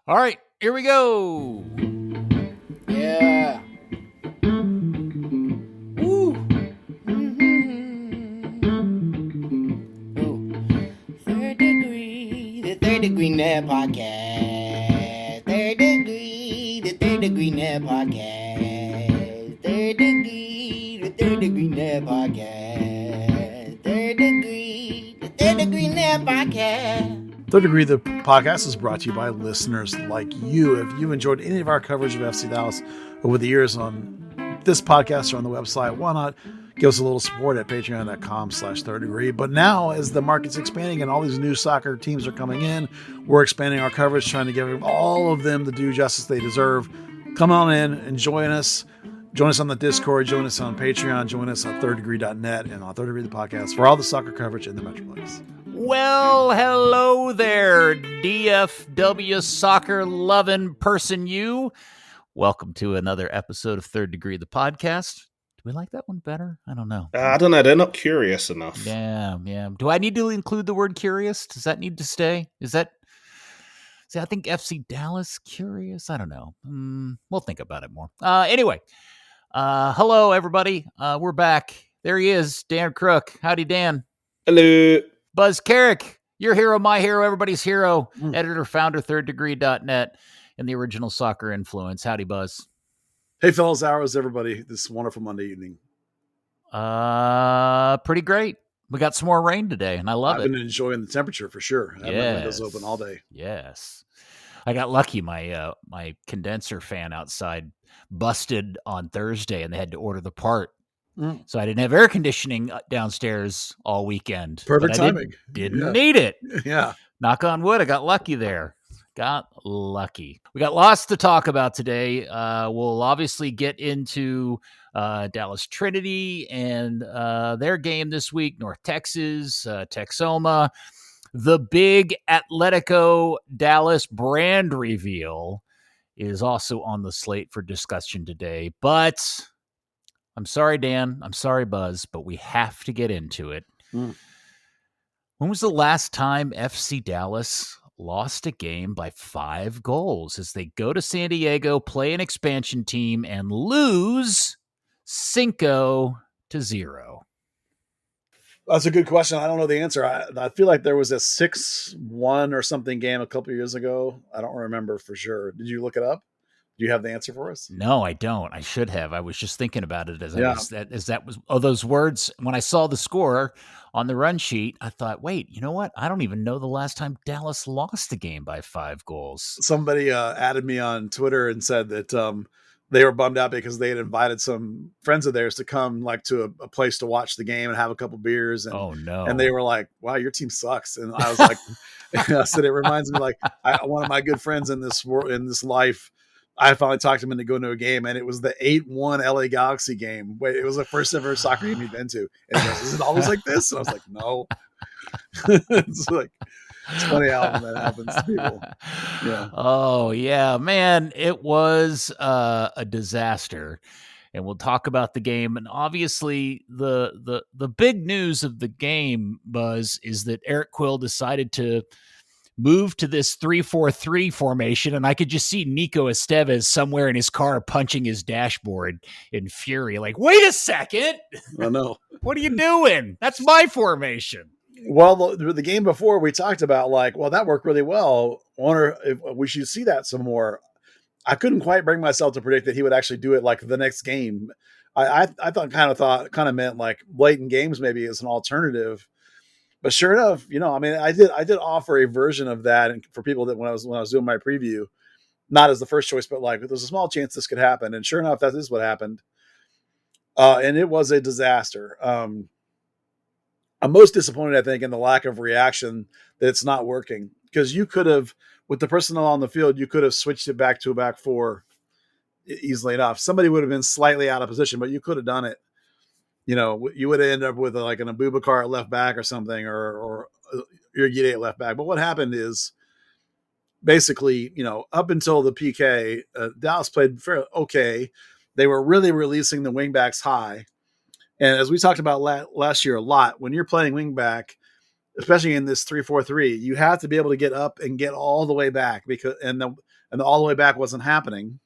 All right, here we go. Yeah. Woo. Ooh. Third Degree, the Third Degree Net Podcast. Third Degree, the Third Degree Net Podcast. Third Degree, the Third Degree Net Podcast. Third Degree, the Third Degree Net Podcast. Third Degree, the podcast, is brought to you by listeners like you. If you enjoyed any of our coverage of FC Dallas over the years on this podcast or on the website, why not give us a little support at patreon.com/Third Degree. But now, as the market's expanding and all these new soccer teams are coming in, we're expanding our coverage, trying to give all of them the due justice they deserve. Come on in and join us. Join us on the Discord, join us on Patreon, join us on thirddegree.net and on Third Degree, the podcast, for all the soccer coverage in the MetroPlex. Well, hello there, DFW soccer loving person you. Welcome to another episode of Third Degree, the podcast. Do we like that one better? I don't know. I don't know. They're not curious enough. Yeah. Do I need to include the word curious? Does that need to stay? See, I think FC Dallas curious. I don't know. We'll think about it more. Anyway, hello, everybody. We're back. There he is, Dan Crooke. Howdy, Dan. Hello. Buzz Carrick, your hero, my hero, everybody's hero, editor, founder, thirddegree.net, and the original soccer influence. Howdy, Buzz. Hey, fellas, how is everybody this wonderful Monday evening? Pretty great. We got some more rain today, and I love it. I've been enjoying the temperature for sure. I have my windows open all day. Yes. I got lucky. My my condenser fan outside busted on Thursday, and they had to order the part. So I didn't have air conditioning downstairs all weekend. Perfect timing. Didn't need it. Yeah. Knock on wood. I got lucky there. Got lucky. We got lots to talk about today. We'll obviously get into Dallas Trinity and their game this week, North Texas, Texoma. The big Atlético Dallas brand reveal is also on the slate for discussion today. But I'm sorry, Dan. I'm sorry, Buzz, but we have to get into it. When was the last time FC Dallas lost a game by 5 goals as they go to San Diego, play an expansion team, and lose 5-0? That's a good question. I don't know the answer. I feel like there was a 6-1 or something game a couple of years ago. I don't remember for sure. Did you look it up? Do you have the answer for us? No, I don't. I should have. I was just thinking about it as those words. When I saw the score on the run sheet, I thought, wait, you know what? I don't even know the last time Dallas lost a game by 5 goals. Somebody added me on Twitter and said that they were bummed out because they had invited some friends of theirs to come like to a place to watch the game and have a couple beers. And, oh no! And they were like, "Wow, your team sucks." And I was like, I said, it reminds me like one of my good friends in this world, in this life. I finally talked him into going to a game, and it was the 8-1 LA Galaxy game. Wait, it was the first ever soccer game he'd been to. And he goes, "Is it always like this?" And I was like, "No." It's funny how that happens to people. Yeah. Oh yeah, man, it was a disaster, and we'll talk about the game. And obviously, the big news of the game, Buzz, is that Eric Quill decided to move to this 3-4-3 formation, and I could just see Nico Estevez somewhere in his car punching his dashboard in fury. Like, wait a second! I know. What are you doing? That's my formation. Well, the game before we talked about that worked really well. I wonder if we should see that some more. I couldn't quite bring myself to predict that he would actually do it like the next game. I thought meant like late in games maybe as an alternative. But sure enough, I did offer a version of that for people that when I was doing my preview, not as the first choice, but like there's a small chance this could happen. And sure enough, that is what happened. And it was a disaster. I'm most disappointed, I think, in the lack of reaction that it's not working, because you could have, with the personnel on the field, you could have switched it back to a back 4 easily enough. Somebody would have been slightly out of position, but you could have done it. You would have ended up with like an Abubakar at left back or something, or Urguide at left back. But what happened is basically, up until the PK, Dallas played fairly okay. They were really releasing the wingbacks high. And as we talked about last year a lot, when you're playing wingback, especially in this 3-4-3, you have to be able to get up and get all the way back and the all the way back wasn't happening.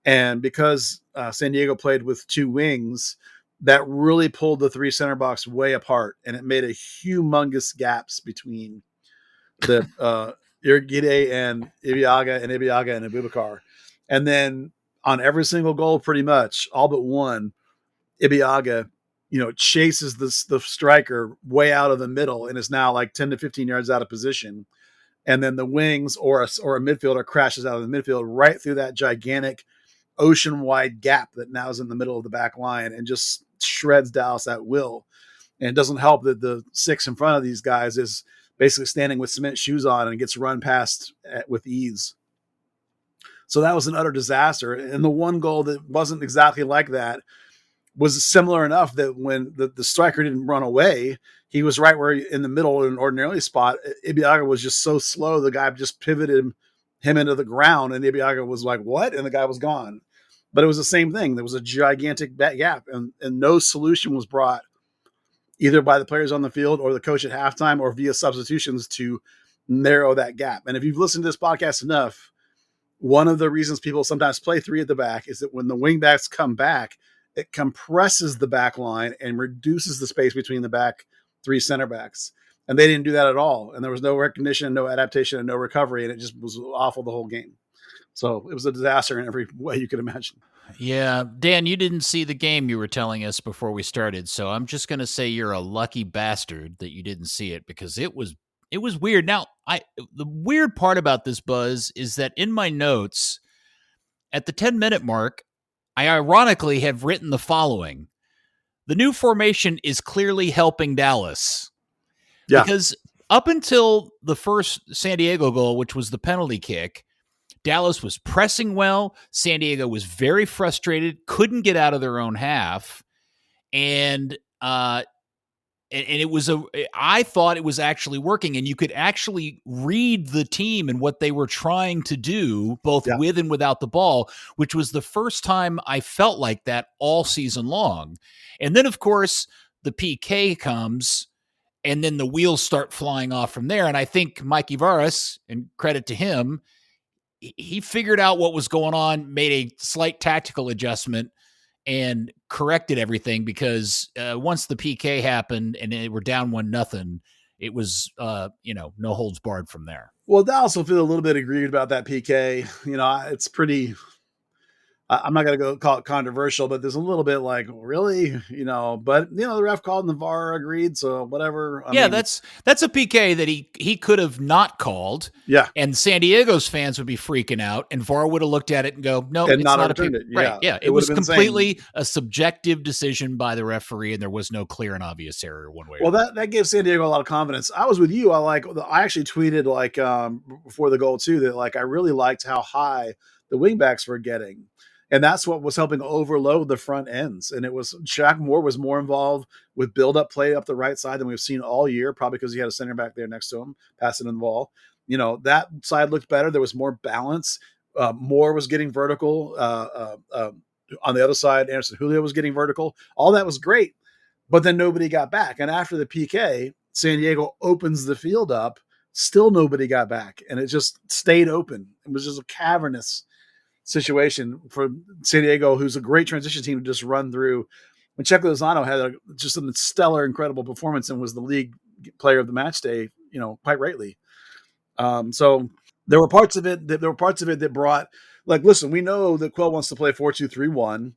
And because San Diego played with two wings, that really pulled the three center backs way apart, and it made a humongous gaps between the Irgide and Ibiaga and Abubakar. And then on every single goal, pretty much all but one, Ibiaga, chases the striker way out of the middle and is now like 10 to 15 yards out of position. And then the wings or a midfielder crashes out of the midfield right through that gigantic ocean-wide gap that now is in the middle of the back line and just shreds Dallas at will. And it doesn't help that the six in front of these guys is basically standing with cement shoes on and gets run past with ease. So that was an utter disaster. And the one goal that wasn't exactly like that was similar enough that when the striker didn't run away, he was right where in the middle in an ordinarily spot. Ibiaga was just so slow, the guy just pivoted him into the ground, and Ibiaga was like, what? And the guy was gone. But it was the same thing. There was a gigantic gap, and no solution was brought either by the players on the field or the coach at halftime or via substitutions to narrow that gap. And if you've listened to this podcast enough, one of the reasons people sometimes play three at the back is that when the wing backs come back, it compresses the back line and reduces the space between the back three center backs. And they didn't do that at all. And there was no recognition, no adaptation, and no recovery. And it just was awful the whole game. So it was a disaster in every way you could imagine. Yeah. Dan, you didn't see the game you were telling us before we started. So I'm just going to say you're a lucky bastard that you didn't see it, because it was weird. Now, the weird part about this, Buzz, is that in my notes at the 10-minute mark, I ironically have written the following: the new formation is clearly helping Dallas. Yeah. Because up until the first San Diego goal, which was the penalty kick, Dallas was pressing well. San Diego was very frustrated, couldn't get out of their own half. And it was I thought it was actually working, and you could actually read the team and what they were trying to do, both with and without the ball, which was the first time I felt like that all season long. And then, of course, the PK comes, and then the wheels start flying off from there. And I think Mikey Varas, and credit to him, he figured out what was going on, made a slight tactical adjustment, and corrected everything, because once the PK happened and they were down 1-0, it was, no holds barred from there. Well, Dallas will feel a little bit aggrieved about that PK. It's pretty, I'm not going to go call it controversial, but there's a little bit like, really, but the ref called and the VAR agreed. So whatever. I mean, that's a PK that he could have not called. Yeah. And San Diego's fans would be freaking out, and VAR would have looked at it and go, no, it's not a PK. Right. Yeah. It was completely a subjective decision by the referee, and there was no clear and obvious error one way. Well, that gave San Diego a lot of confidence. I was with you. I actually tweeted before the goal too, that I really liked how high the wingbacks were getting. And that's what was helping overload the front ends. And it was Shaq Moore was more involved with build-up play up the right side than we've seen all year, probably because he had a center back there next to him, passing in the ball. That side looked better. There was more balance. Moore was getting vertical. On the other side, Anderson Julio was getting vertical. All that was great. But then nobody got back. And after the PK, San Diego opens the field up. Still nobody got back. And it just stayed open. It was just a cavernous situation for San Diego, who's a great transition team, to just run through. When Checo Lozano had just a stellar, incredible performance and was the league player of the match day, quite rightly. So there were parts of it that brought, listen, we know that Quill wants to play 4-2-3-1,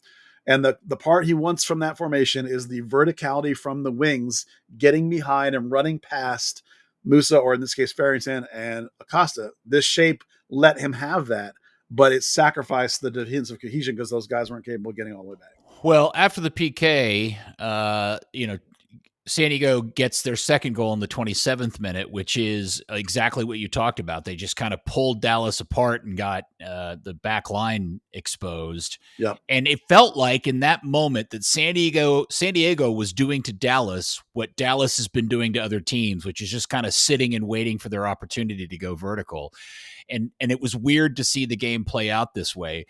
and the part he wants from that formation is the verticality from the wings, getting behind and running past Musa, or in this case, Farrington and Acosta. This shape let him have that, but it sacrificed the defensive cohesion because those guys weren't capable of getting all the way back. Well, after the PK, San Diego gets their second goal in the 27th minute, which is exactly what you talked about. They just kind of pulled Dallas apart and got the back line exposed. Yeah. And it felt like in that moment that San Diego was doing to Dallas what Dallas has been doing to other teams, which is just kind of sitting and waiting for their opportunity to go vertical. And it was weird to see the game play out this way.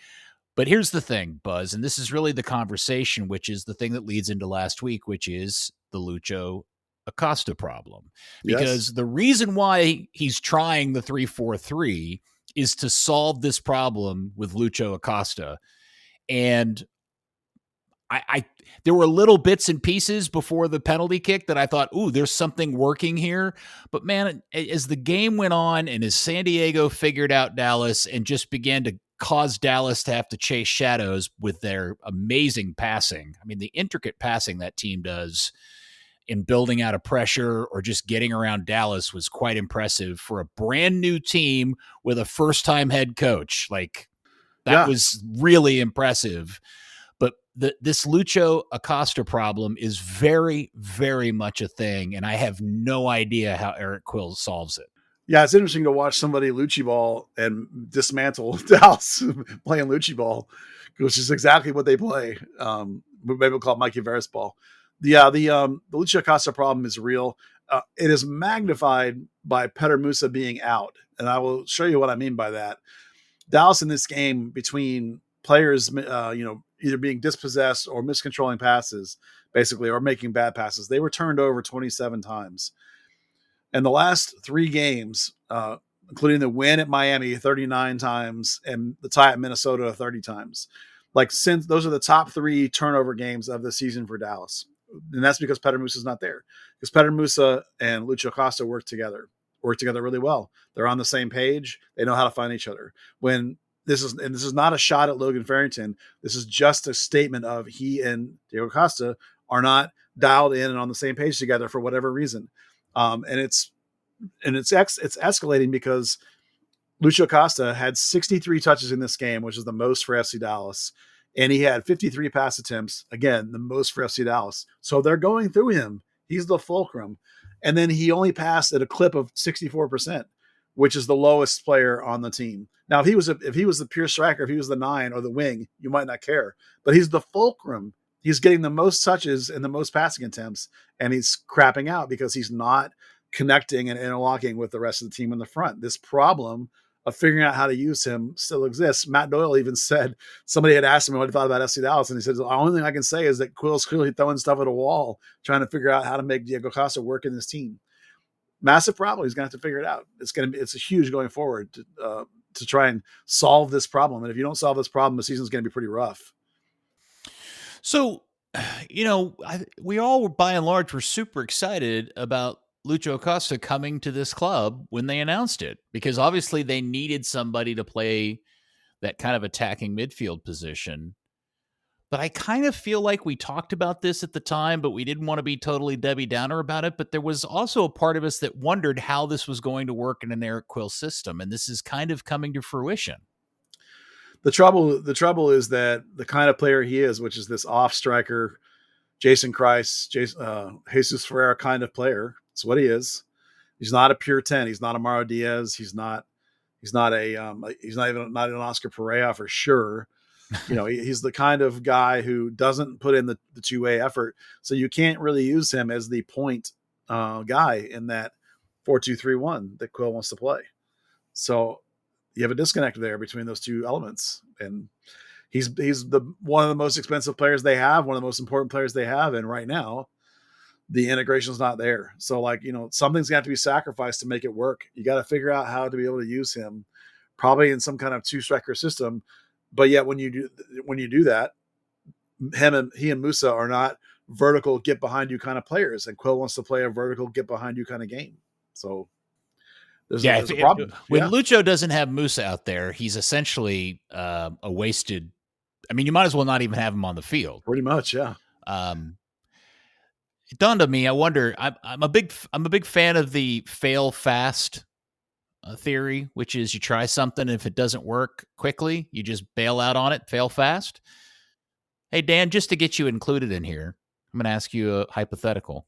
But here's the thing, Buzz, and this is really the conversation, which is the thing that leads into last week, which is the Lucho Acosta problem, Yes. because the reason why he's trying the 3-4-3 is to solve this problem with Lucho Acosta. And I there were little bits and pieces before the penalty kick that I thought, ooh, there's something working here. But man, as the game went on and as San Diego figured out Dallas and just began to cause Dallas to have to chase shadows with their amazing passing. I mean, the intricate passing that team does in building out of pressure or just getting around Dallas was quite impressive for a brand new team with a first-time head coach. Like, that was really impressive. But this Lucho Acosta problem is very, very much a thing, and I have no idea how Eric Quill solves it. Yeah, it's interesting to watch somebody Lucci ball and dismantle Dallas playing Lucci ball, which is exactly what they play. Maybe we'll call it Mikey Veras ball. The Lucho Acosta problem is real. It is magnified by Petter Musa being out, and I will show you what I mean by that. Dallas in this game, between players, either being dispossessed or miscontrolling passes, basically, or making bad passes, they were turned over 27 times. And the last 3 games, including the win at Miami 39 times and the tie at Minnesota 30 times, since those are the top 3 turnover games of the season for Dallas. And that's because Petter Musa is not there. Because Petter Musa and Lucho Acosta work together really well. They're on the same page. They know how to find each other. This is not a shot at Logan Farrington. This is just a statement of he and Diego Costa are not dialed in and on the same page together for whatever reason. And it's escalating because Lucho Acosta had 63 touches in this game, which is the most for FC Dallas. And he had 53 pass attempts, again, the most for FC Dallas. So they're going through him. He's the fulcrum. And then he only passed at a clip of 64%, which is the lowest player on the team. Now, if he was the pure striker, if he was the 9 or the wing, you might not care. But he's the fulcrum. He's getting the most touches and the most passing attempts, and he's crapping out because he's not connecting and interlocking with the rest of the team in the front. This problem of figuring out how to use him still exists. Matt Doyle even said, somebody had asked him what he thought about FC Dallas, and he said, the only thing I can say is that Quill's clearly throwing stuff at a wall, trying to figure out how to make Diego Costa work in this team. Massive problem. He's going to have to figure it out. It's a huge going forward to try and solve this problem. And if you don't solve this problem, the season's going to be pretty rough. So, we all were, by and large, were super excited about Lucho Acosta coming to this club when they announced it, because obviously they needed somebody to play that kind of attacking midfield position. But I kind of feel like we talked about this at the time, but we didn't want to be totally Debbie Downer about it. But there was also a part of us that wondered how this was going to work in an Eric Quill system. And this is kind of coming to fruition. The trouble is that the kind of player he is, which is this off striker, Jason Kreis, Jesus Ferreira kind of player. It's what he is. He's not a pure 10. He's not a Mauro Diaz. He's not even an Oscar Pereira for sure. He's the kind of guy who doesn't put in the two-way effort. So you can't really use him as the point guy in that 4-2-3-1 that Quill wants to play. So you have a disconnect there between those two elements. And he's one of the most expensive players they have, one of the most important players they have. And right now, the integration's not there. So something's got to be sacrificed to make it work. You got to figure out how to be able to use him, probably in some kind of 2-striker system. But yet when you do that, he and Musa are not vertical get behind you kind of players, and Quill wants to play a vertical get behind you kind of game. So there's a problem. When Lucho doesn't have Musa out there, he's essentially a wasted. I mean, you might as well not even have him on the field. Pretty much, yeah. It dawned on me. I wonder. I'm a big fan of the fail fast theory, which is you try something, and if it doesn't work quickly, you just bail out on it, fail fast. Hey, Dan, just to get you included in here, I'm going to ask you a hypothetical.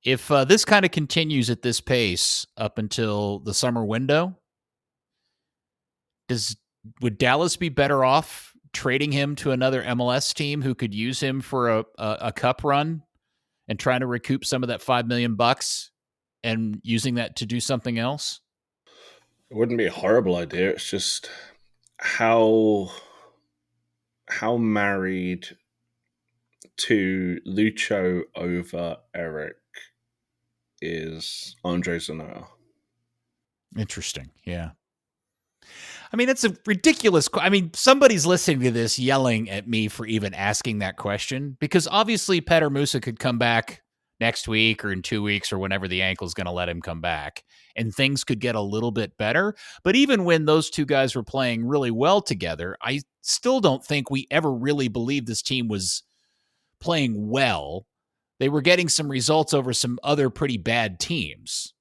If this kind of continues at this pace up until the summer window, would Dallas be better off trading him to another MLS team who could use him for a cup run and trying to recoup some of that $5 million and using that to do something else? It wouldn't be a horrible idea. It's just how married to Lucho over Eric is Andre Zanoa. Interesting. Yeah. I mean, it's a ridiculous. I mean, somebody's listening to this yelling at me for even asking that question, because obviously Petter Musa could come back next week or in 2 weeks or whenever the ankle's going to let him come back, and things could get a little bit better. But even when those two guys were playing really well together, I still don't think we ever really believed this team was playing well. They were getting some results over some other pretty bad teams.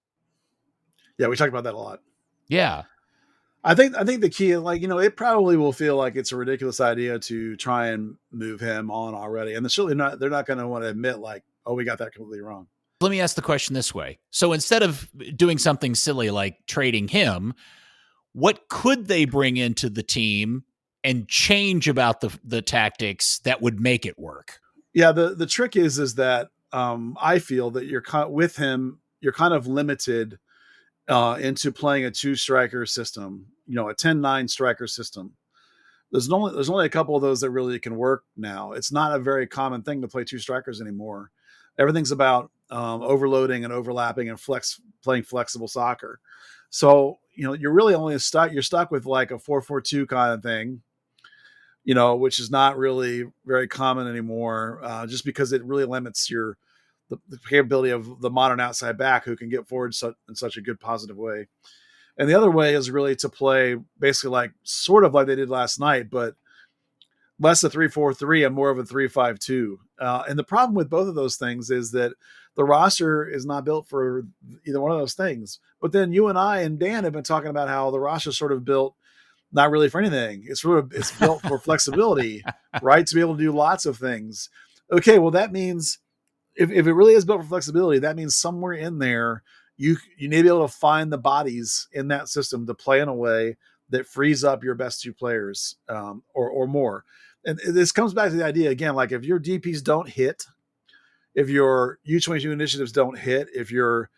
Yeah, we talked about that a lot. Yeah. I think the key, like, it probably will feel like it's a ridiculous idea to try and move him on already. And they're not going to want to admit like, oh, we got that completely wrong. Let me ask the question this way. So instead of doing something silly like trading him, what could they bring into the team and change about the tactics that would make it work? Yeah. The trick is that I feel that you're with him, you're kind of limited into playing a 2-striker system, a 10-9 striker system. There's only a couple of those that really can work now. It's not a very common thing to play 2 strikers anymore. Everything's about overloading and overlapping and playing flexible soccer. So, you're really only stuck with like a 4-4-2 kind of thing, which is not really very common anymore, just because it really limits the capability of the modern outside back who can get forward in such a good positive way. And the other way is really to play basically sort of like they did last night, but less a 3-4-3 and more of a 3-5-2. And the problem with both of those things is that the roster is not built for either one of those things. But then you and I and Dan have been talking about how the roster is sort of built not really for anything. It's built for flexibility, right? To be able to do lots of things. Okay, well, that means if it really is built for flexibility, that means somewhere in there you may be able to find the bodies in that system to play in a way that frees up your best 2 players or more. And this comes back to the idea again, like if your DPs don't hit, if your U22 initiatives don't hit, if your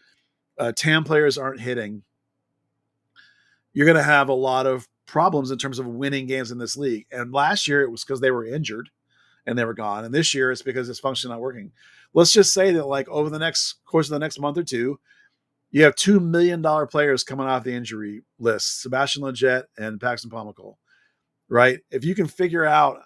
TAM players aren't hitting, you're going to have a lot of problems in terms of winning games in this league. And last year it was because they were injured and they were gone. And this year it's because it's functionally not working. Let's just say that like over the course of the next month or two, you have $2 million players coming off the injury list, Sebastian Lletget and Paxton Pomykal, right? If you can figure out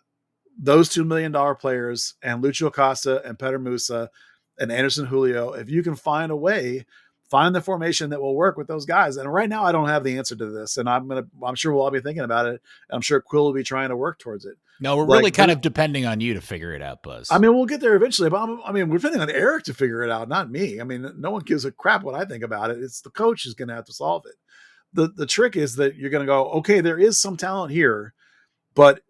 those $2 million players and Lucho Acosta and Petter Musa and Anderson Julio, if you can find a way, find the formation that will work with those guys. And right now I don't have the answer to this, and I'm sure we'll all be thinking about it. I'm sure Quill will be trying to work towards it. No, we're really kind of depending on you to figure it out, Buzz. I mean, we'll get there eventually, but we're depending on Eric to figure it out, not me. I mean, no one gives a crap what I think about it. It's the coach who's going to have to solve it. The trick is that you're going to go, okay, there is some talent here, but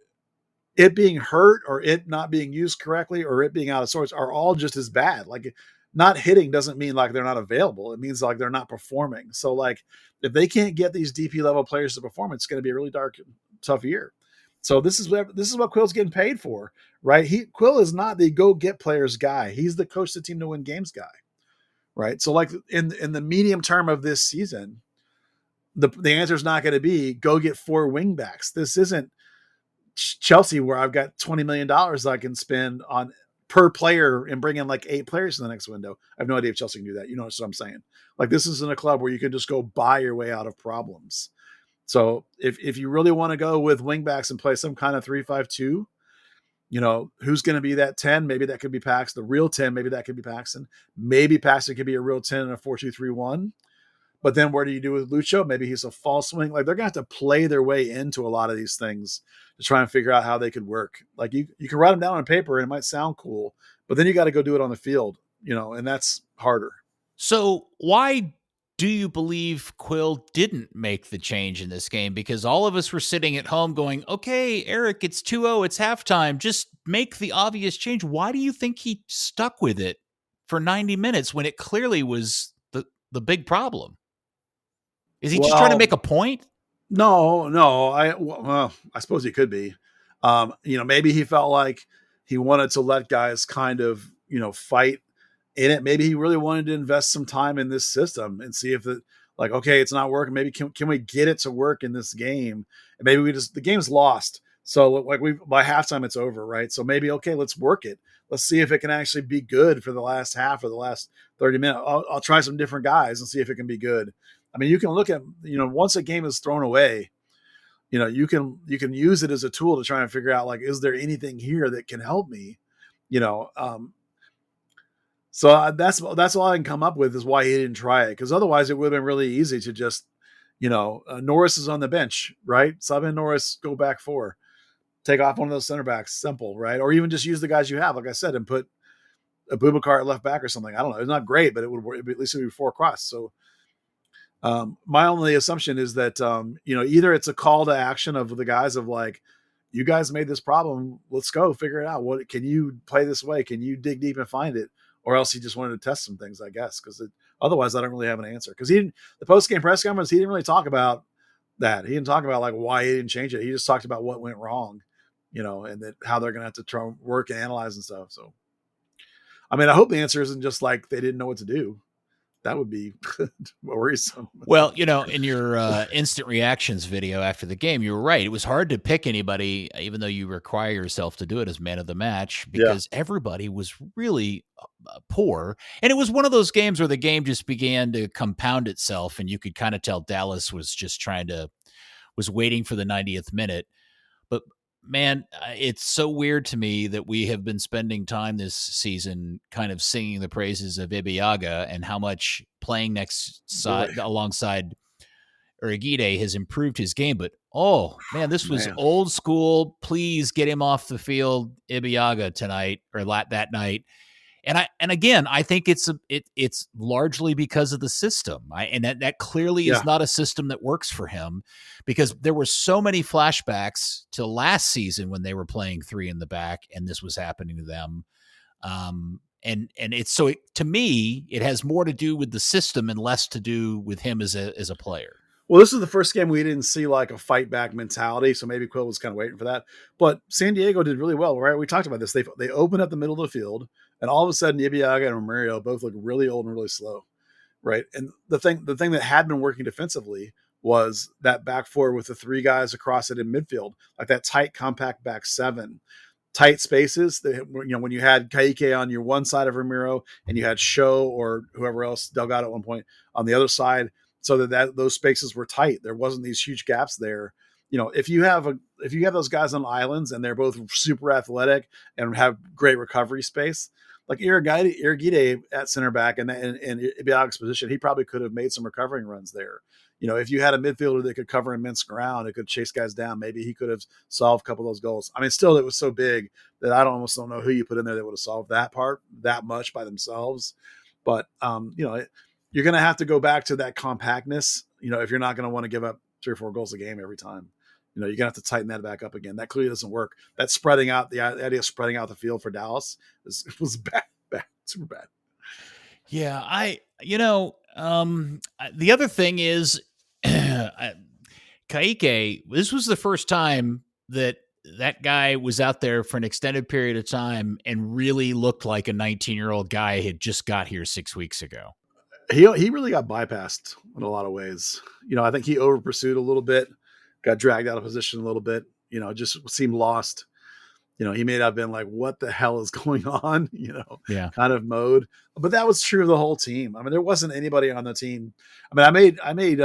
it being hurt or it not being used correctly or it being out of sorts are all just as bad. Like, not hitting doesn't mean like they're not available. It means like they're not performing. So like if they can't get these DP level players to perform, it's going to be a really dark, tough year. So this is what Quill's getting paid for, right? Quill is not the go get players guy. He's the coach the team to win games guy, right? So like in the medium term of this season, the answer is not going to be go get 4 wingbacks. This isn't Chelsea where I've got $20 million I can spend on per player and bring in like 8 players in the next window. I have no idea if Chelsea can do that. You know what I'm saying? Like this isn't a club where you can just go buy your way out of problems. So if you really want to go with wingbacks and play some kind of 3-5-2, who's going to be that 10? Maybe that could be Paxton. The real 10, maybe that could be Paxton. Maybe Paxton could be a real 10 in a 4-2-3-1. But then what do you do with Lucho? Maybe he's a false wing. Like they're going to have to play their way into a lot of these things to try and figure out how they could work. Like you can write them down on paper and it might sound cool, but then you got to go do it on the field, and that's harder. So why do you believe Quill didn't make the change in this game? Because all of us were sitting at home going, okay, Eric, it's 2-0, it's halftime. Just make the obvious change. Why do you think he stuck with it for 90 minutes when it clearly was the big problem? Is he just trying to make a point? No. I suppose he could be. Maybe he felt like he wanted to let guys kind of, fight in it. Maybe he really wanted to invest some time in this system and see if okay, it's not working. Maybe can we get it to work in this game? And maybe the game's lost. So like by halftime it's over, right? So maybe okay, let's work it. Let's see if it can actually be good for the last half or the last 30 minutes. I'll try some different guys and see if it can be good. I mean, you can look at, once a game is thrown away, you can use it as a tool to try and figure out, like, is there anything here that can help me? So that's all I can come up with is why he didn't try it. Because otherwise it would have been really easy to just, Norris is on the bench, right? Sub in Norris, go back 4. Take off one of those center backs, simple, right? Or even just use the guys you have, like I said, and put a Boubacar at left back or something. I don't know. It's not great, but it would work. At least it would be 4 across. So my only assumption is that, either it's a call to action of the guys of like, you guys made this problem. Let's go figure it out. What can you play this way? Can you dig deep and find it? Or else he just wanted to test some things, I guess, because otherwise I don't really have an answer. Because the post-game press conference, he didn't really talk about that. He didn't talk about like why he didn't change it. He just talked about what went wrong, and that how they're going to have to try and work and analyze and stuff. So, I mean, I hope the answer isn't just like they didn't know what to do. That would be worrisome. Well, in your instant reactions video after the game, you were right. It was hard to pick anybody, even though you require yourself to do it as man of the match, because everybody was really poor. And it was one of those games where the game just began to compound itself, and you could kind of tell Dallas was just was waiting for the 90th minute. But man, it's so weird to me that we have been spending time this season kind of singing the praises of Ibeagha and how much playing alongside Urigide has improved his game. But, oh, man, this was old school. Please get him off the field, Ibeagha, tonight or that night. And again, I think it's largely because of the system. And that clearly is not a system that works for him, because there were so many flashbacks to last season when they were playing 3 in the back and this was happening to them. And it's to me, it has more to do with the system and less to do with him as a player. Well, this is the first game we didn't see like a fight back mentality, so maybe Quill was kind of waiting for that. But San Diego did really well, right? We talked about this. They opened up the middle of the field, and all of a sudden, Ibeagha and Romario both look really old and really slow, right? And the thing that had been working defensively was that back 4 with the 3 guys across it in midfield, like that tight, compact back 7. Tight spaces. When you had Kaique on your one side of Ramiro and you had Show or whoever else, Delgado at one point on the other side, so that those spaces were tight. There wasn't these huge gaps there. If you have those guys on islands and they're both super athletic and have great recovery space, like Urigide at center back and Ibeagha's position, he probably could have made some recovering runs there. If you had a midfielder that could cover immense ground, it could chase guys down. Maybe he could have solved a couple of those goals. I mean, still, it was so big that I almost don't know who you put in there that would have solved that part that much by themselves. But, you're going to have to go back to that compactness, if you're not going to want to give up 3 or 4 goals a game every time. You're going to have to tighten that back up again. That clearly doesn't work. That spreading out, the idea of spreading out the field for Dallas was bad, super bad. Yeah, the other thing is, Kaique, this was the first time that guy was out there for an extended period of time and really looked like a 19-year-old guy had just got here 6 weeks ago. He really got bypassed in a lot of ways. I think he over pursued a little bit, got dragged out of position a little bit, just seemed lost. He may have been like, what the hell is going on? Kind of mode. But that was true of the whole team. I mean, there wasn't anybody on the team. I mean, I made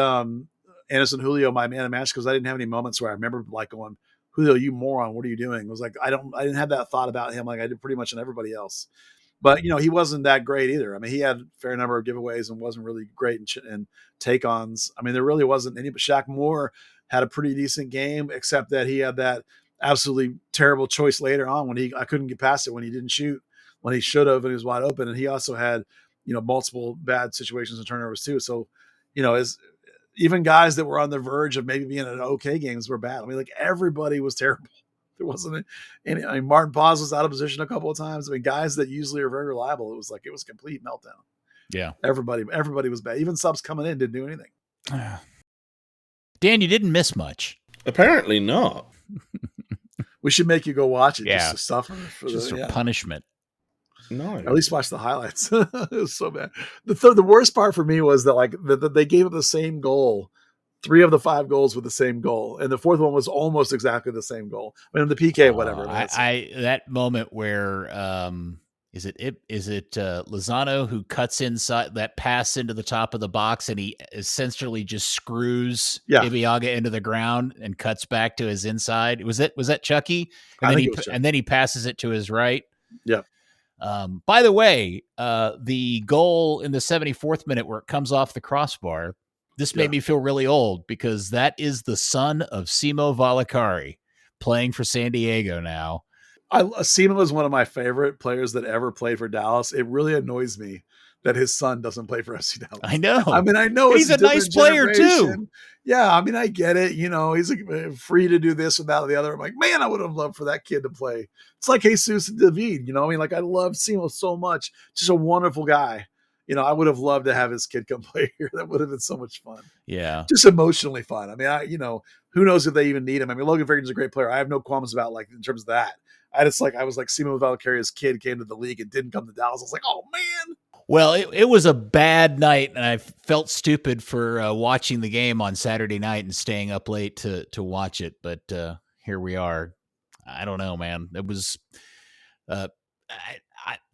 Anderson Julio my man of the match because I didn't have any moments where I remember like going, Julio, you moron, what are you doing? It was like, I didn't have that thought about him like I did pretty much on everybody else. But, he wasn't that great either. I mean, he had a fair number of giveaways and wasn't really great in take-ons. I mean, there really wasn't any, but Shaq Moore had a pretty decent game, except that he had that absolutely terrible choice later on when I couldn't get past it when he didn't shoot, when he should have, and he was wide open. And he also had, multiple bad situations and turnovers too. So, as even guys that were on the verge of maybe being an okay games were bad. I mean, like everybody was terrible. There wasn't any. I mean, Martin Paz was out of position a couple of times. I mean, guys that usually are very reliable. It was complete meltdown. Yeah, everybody was bad. Even subs coming in didn't do anything. Dan, you didn't miss much. Apparently not. We should make you go watch it just to suffer for punishment. No, at least watch the highlights. It was so bad. The worst part for me was that they gave up the same goal 3 of the 5 goals were the same goal, and the 4th one was almost exactly the same goal. I mean, the PK, whatever. That moment where is it Lozano who cuts inside that pass into the top of the box, and he essentially just screws Ibeagha into the ground and cuts back to his inside. Was that Chucky? And then he passes it to his right. Yeah. By the way, the goal in the 74th minute where it comes off the crossbar, this made me feel really old because that is the son of Simo Valakari playing for San Diego now. Simo is one of my favorite players that ever played for Dallas. It really annoys me that his son doesn't play for FC Dallas. I know. I mean, I know he's a nice player too. Yeah, I mean, I get it. He's free to do this without the other. I'm like, man, I would have loved for that kid to play. It's like Jesus and David. I mean, like I love Simo so much. Just a wonderful guy. I would have loved to have his kid come play here. That would have been so much fun. Yeah. Just emotionally fun. I mean, who knows if they even need him. I mean, Logan Ferguson's a great player. I have no qualms about in terms of that. I was like Simo Valakari's kid came to the league and didn't come to Dallas. I was like, oh man. Well, it was a bad night, and I felt stupid for watching the game on Saturday night and staying up late to watch it. But here we are. I don't know, man. It was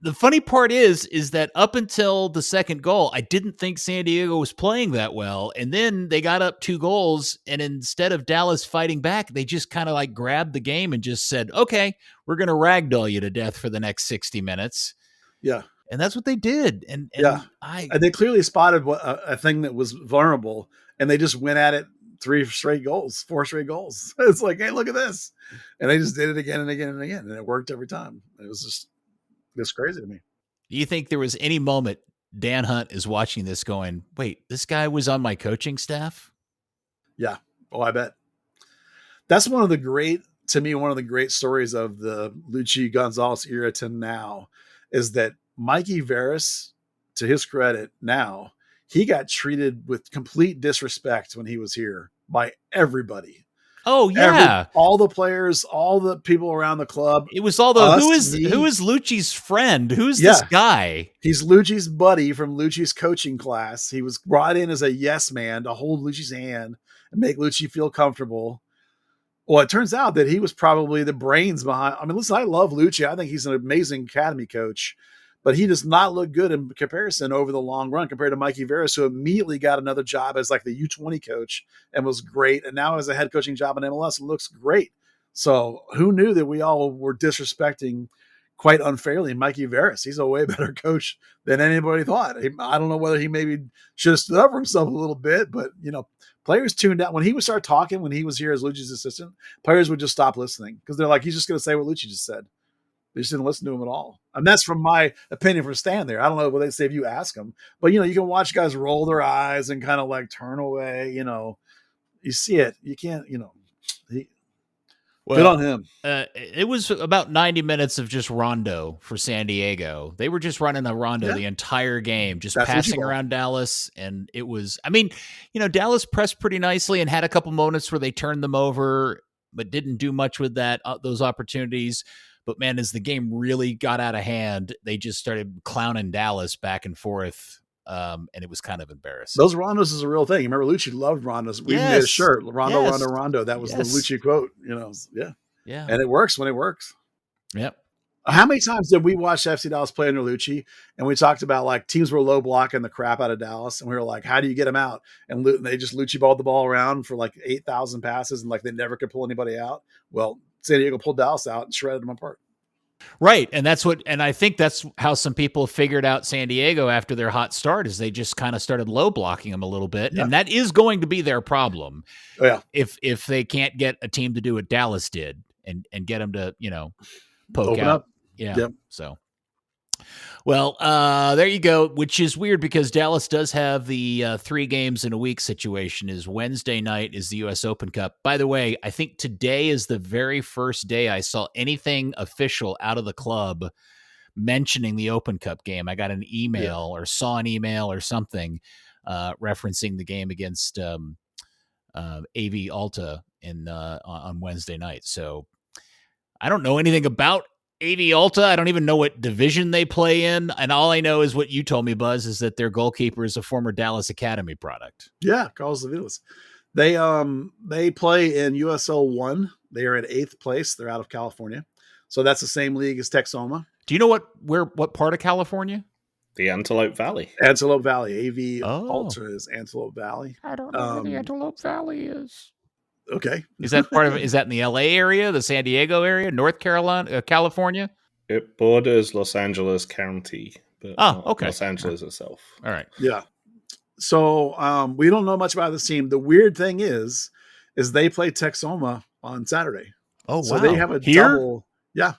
the funny part is that up until the second goal, I didn't think San Diego was playing that well. And then they got up 2 goals, and instead of Dallas fighting back, they just kind of grabbed the game and just said, okay, we're going to ragdoll you to death for the next 60 minutes. Yeah. And that's what they did. And they clearly spotted a thing that was vulnerable, and they just went at it 4 straight goals. It's like, hey, look at this. And they just did it again and again and again. And it worked every time. It was crazy to me. Do you think there was any moment Dan Hunt is watching this going, wait, this guy was on my coaching staff? Yeah. Oh, I bet. That's one of the great stories of the Luchi Gonzalez era to now is that Mikey Veras, to his credit now, he got treated with complete disrespect when he was here by everybody. Oh yeah. All the players, all the people around the club. It was all the who is Lucci's friend? Who's this guy? He's Lucci's buddy from Lucci's coaching class. He was brought in as a yes man to hold Lucci's hand and make Lucci feel comfortable. Well, it turns out that he was probably the brains behind. I mean, listen, I love Lucci. I think he's an amazing academy coach, but he does not look good in comparison over the long run compared to Mikey Veras, who immediately got another job as the U20 coach and was great. And now has a head coaching job in MLS and looks great. So who knew that we all were disrespecting quite unfairly Mikey Veras? He's a way better coach than anybody thought. I don't know whether he maybe should have stood up for himself a little bit, but players tuned out when he would start talking, when he was here as Lucci's assistant, players would just stop listening because they're like, he's just going to say what Lucci just said. They just didn't listen to him at all. And that's from my opinion from standing there. I don't know what they'd say if you ask them, but you can watch guys roll their eyes and kind of turn away, you see it. You can't, good on him. It was about 90 minutes of just rondo for San Diego. They were just running a rondo the entire game, just passing around Dallas. And it was, Dallas pressed pretty nicely and had a couple moments where they turned them over, but didn't do much with those opportunities. But man, as the game really got out of hand, they just started clowning Dallas back and forth. And it was kind of embarrassing. Those rondos is a real thing. You remember Lucci loved rondos. We made a shirt, rondo. That was the Lucci quote, Yeah. And it works when it works. Yep. How many times did we watch FC Dallas play under Lucci? And we talked about teams were low blocking the crap out of Dallas. And we were like, how do you get them out? And they just Lucci balled the ball around for 8,000 passes. And they never could pull anybody out. Well, San Diego pulled Dallas out and shredded them apart. Right. And I think that's how some people figured out San Diego after their hot start is they just kind of started low blocking them a little bit. Yeah. And that is going to be their problem. Oh, yeah. If they can't get a team to do what Dallas did and get them to, poke Open out. Up. Yeah. Yep. So, well, there you go, which is weird because Dallas does have the 3 games in a week situation. Is Wednesday night is the U.S. Open Cup. By the way, I think today is the very first day I saw anything official out of the club mentioning the Open Cup game. I got an email or saw an email or something referencing the game against AV Alta on Wednesday night. So I don't know anything about AV Alta. I don't even know what division they play in. And all I know is what you told me, Buzz, is that their goalkeeper is a former Dallas Academy product. Yeah, Carlos Aviles. They play in USL 1. They are in 8th place. They're out of California. So that's the same league as Texoma. Do you know what part of California? The Antelope Valley. Antelope Valley. AV Oh. Ultra is Antelope Valley. I don't know where the Antelope Valley is. Okay. Is that is that in the LA area, the San Diego area, North Carolina, California? It borders Los Angeles County, but not okay. Los Angeles itself. All right. Yeah. So we don't know much about this team. The weird thing is they play Texoma on Saturday. Oh, so wow. They have a double. Yeah.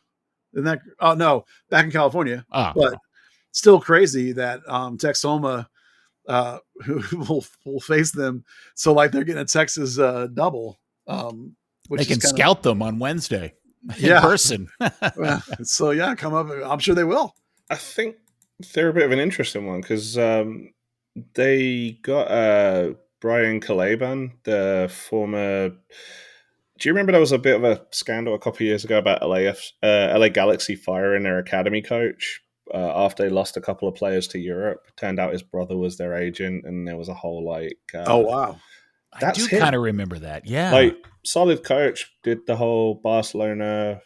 Isn't that? Oh, no. Back in California. But still crazy that Texoma will face them. So like they're getting a Texas double. Which they can scout them on Wednesday in person. So yeah, come up. I'm sure they will. I think they're a bit of an interesting one because they got Brian Calaban, the former. Do you remember there was a bit of a scandal a couple of years ago about LA Galaxy firing their academy coach after they lost a couple of players to Europe? Turned out his brother was their agent, and there was a whole oh wow. I do kind of remember that. Yeah. Like, solid coach, did the whole Barcelona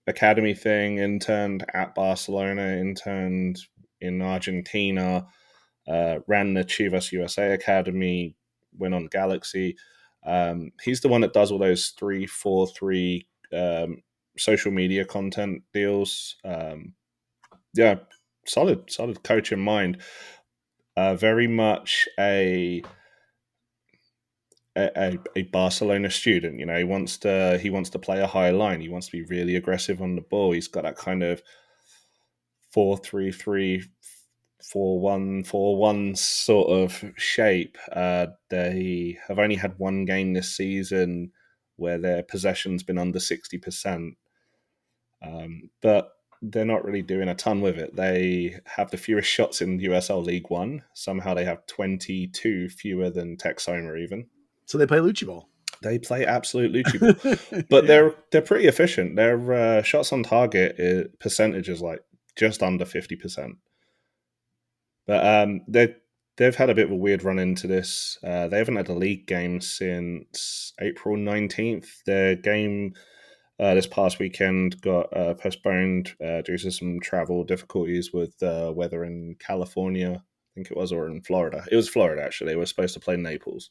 academy thing, interned at Barcelona, interned in Argentina, ran the Chivas USA Academy, went on Galaxy. He's the one that does all those 3-4-3 social media content deals. Yeah, solid coach in mind. Very much a Barcelona student, you know. He wants to play a high line. He wants to be really aggressive on the ball. He's got that kind of 4-3-3, 4-1-4-1 sort of shape. They have only had one game this season where their possession's been under 60%, but they're not really doing a ton with it. They have the fewest shots in USL League One. Somehow they have 22 fewer than Texoma even. So they play Lucci Ball. They play absolute Lucci Ball. But they're pretty efficient. Their shots on target percentage is like just under 50%. But they've had a bit of a weird run into this. They haven't had a league game since April 19th. Their game this past weekend got postponed due to some travel difficulties with weather in California, I think it was, or in Florida. It was Florida, actually. They were supposed to play Naples.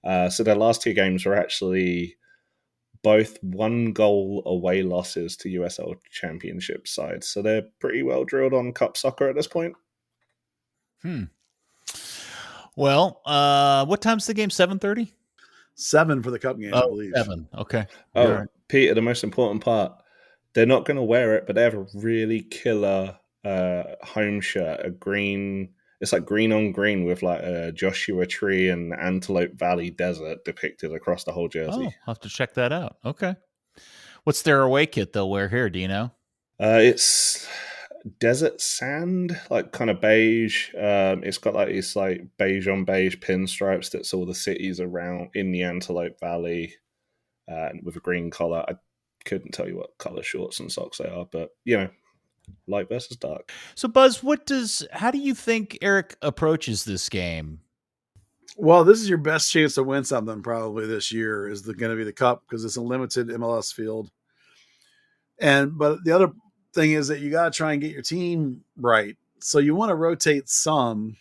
So their last two games were actually both 1-goal away losses to USL Championship sides. So they're pretty well drilled on cup soccer at this point. Well, what time's the game? 7:30? 7 for the cup game, I believe. 7. Okay. Oh, right. Peter, the most important part. They're not going to wear it, but they have a really killer home shirt, a green. It's like green on green with like a Joshua Tree and Antelope Valley Desert depicted across the whole jersey. Oh, I'll have to check that out. Okay. What's their away kit they'll wear here? Do you know? It's desert sand, like kind of beige. It's got like these like beige on beige pinstripes. That's all the cities around in the Antelope Valley, with a green collar. I couldn't tell you what color shorts and socks they are, but you know, light versus dark. So Buzz, how do you think Eric approaches this game? Well, this is your best chance to win something probably this year is going to be the cup because it's a limited MLS field. But the other thing is that you got to try and get your team right. So you want to rotate some,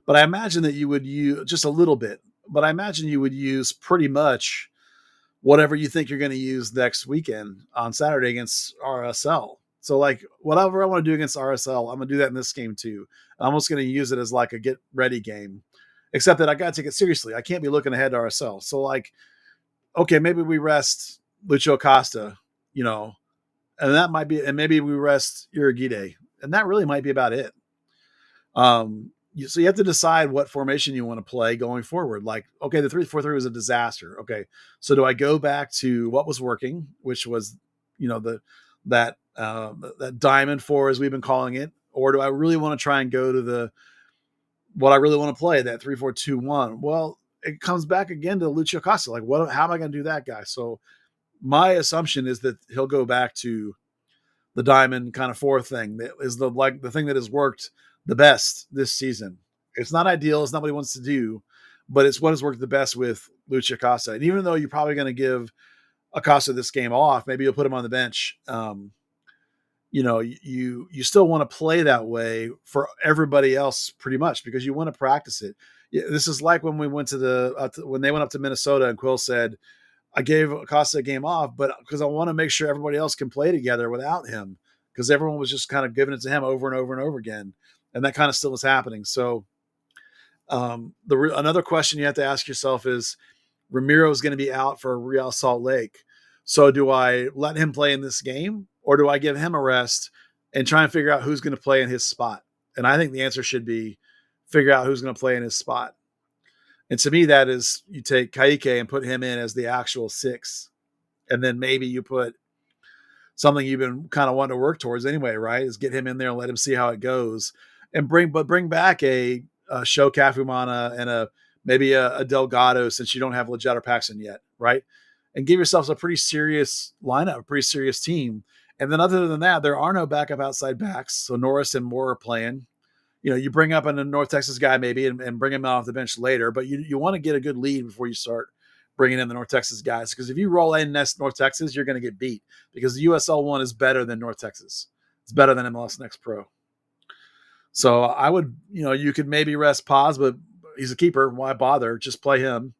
but I imagine that you would use just a little bit, but I imagine you would use pretty much whatever you think you're going to use next weekend on Saturday against RSL. So like whatever I want to do against RSL, I'm going to do that in this game too. I'm almost going to use it as like a get ready game, except that I got to take it seriously. I can't be looking ahead to RSL. So like, okay, maybe we rest Lucho Costa, you know, and that might be, and maybe we rest Urugide, and that really might be about it. So you have to decide what formation you want to play going forward. Like, okay, the 3-4-3 was a disaster. Okay, so do I go back to what was working, which was, you know, that diamond 4 as we've been calling it, or do I really want to try and go to what I really want to play, that 3-4-2-1? Well, it comes back again to Lucio Costa. Like, how am I going to do that, guy? So my assumption is that he'll go back to the diamond kind of 4 thing. That is the thing that has worked the best this season. It's not ideal. It's not what he wants to do, but it's what has worked the best with Lucha Acosta. And even though you're probably going to give Acosta this game off, maybe you'll put him on the bench. You still want to play that way for everybody else pretty much because you want to practice it. This is like when we went to when they went up to Minnesota and Quill said, I gave Acosta a game off, but because I want to make sure everybody else can play together without him because everyone was just kind of giving it to him over and over and over again. And that kind of still is happening. So another question you have to ask yourself is Ramiro is going to be out for Real Salt Lake. So do I let him play in this game or do I give him a rest and try and figure out who's going to play in his spot? And I think the answer should be figure out who's going to play in his spot. And to me, that is you take Kaique and put him in as the actual 6. And then maybe you put something you've been kind of wanting to work towards anyway, right? Is get him in there and let him see how it goes and bring back a Sho Kafumana and maybe a Delgado since you don't have Lejette or Paxton yet, right? And give yourselves a pretty serious lineup, a pretty serious team. And then other than that, there are no backup outside backs. So Norris and Moore are playing. You bring up a North Texas guy maybe and bring him out off the bench later, but you want to get a good lead before you start bringing in the North Texas guys. Because if you roll in North Texas, you're going to get beat because the USL 1 is better than North Texas. It's better than MLS Next Pro. So I would, you could maybe rest Paz, but he's a keeper. Why bother? Just play him.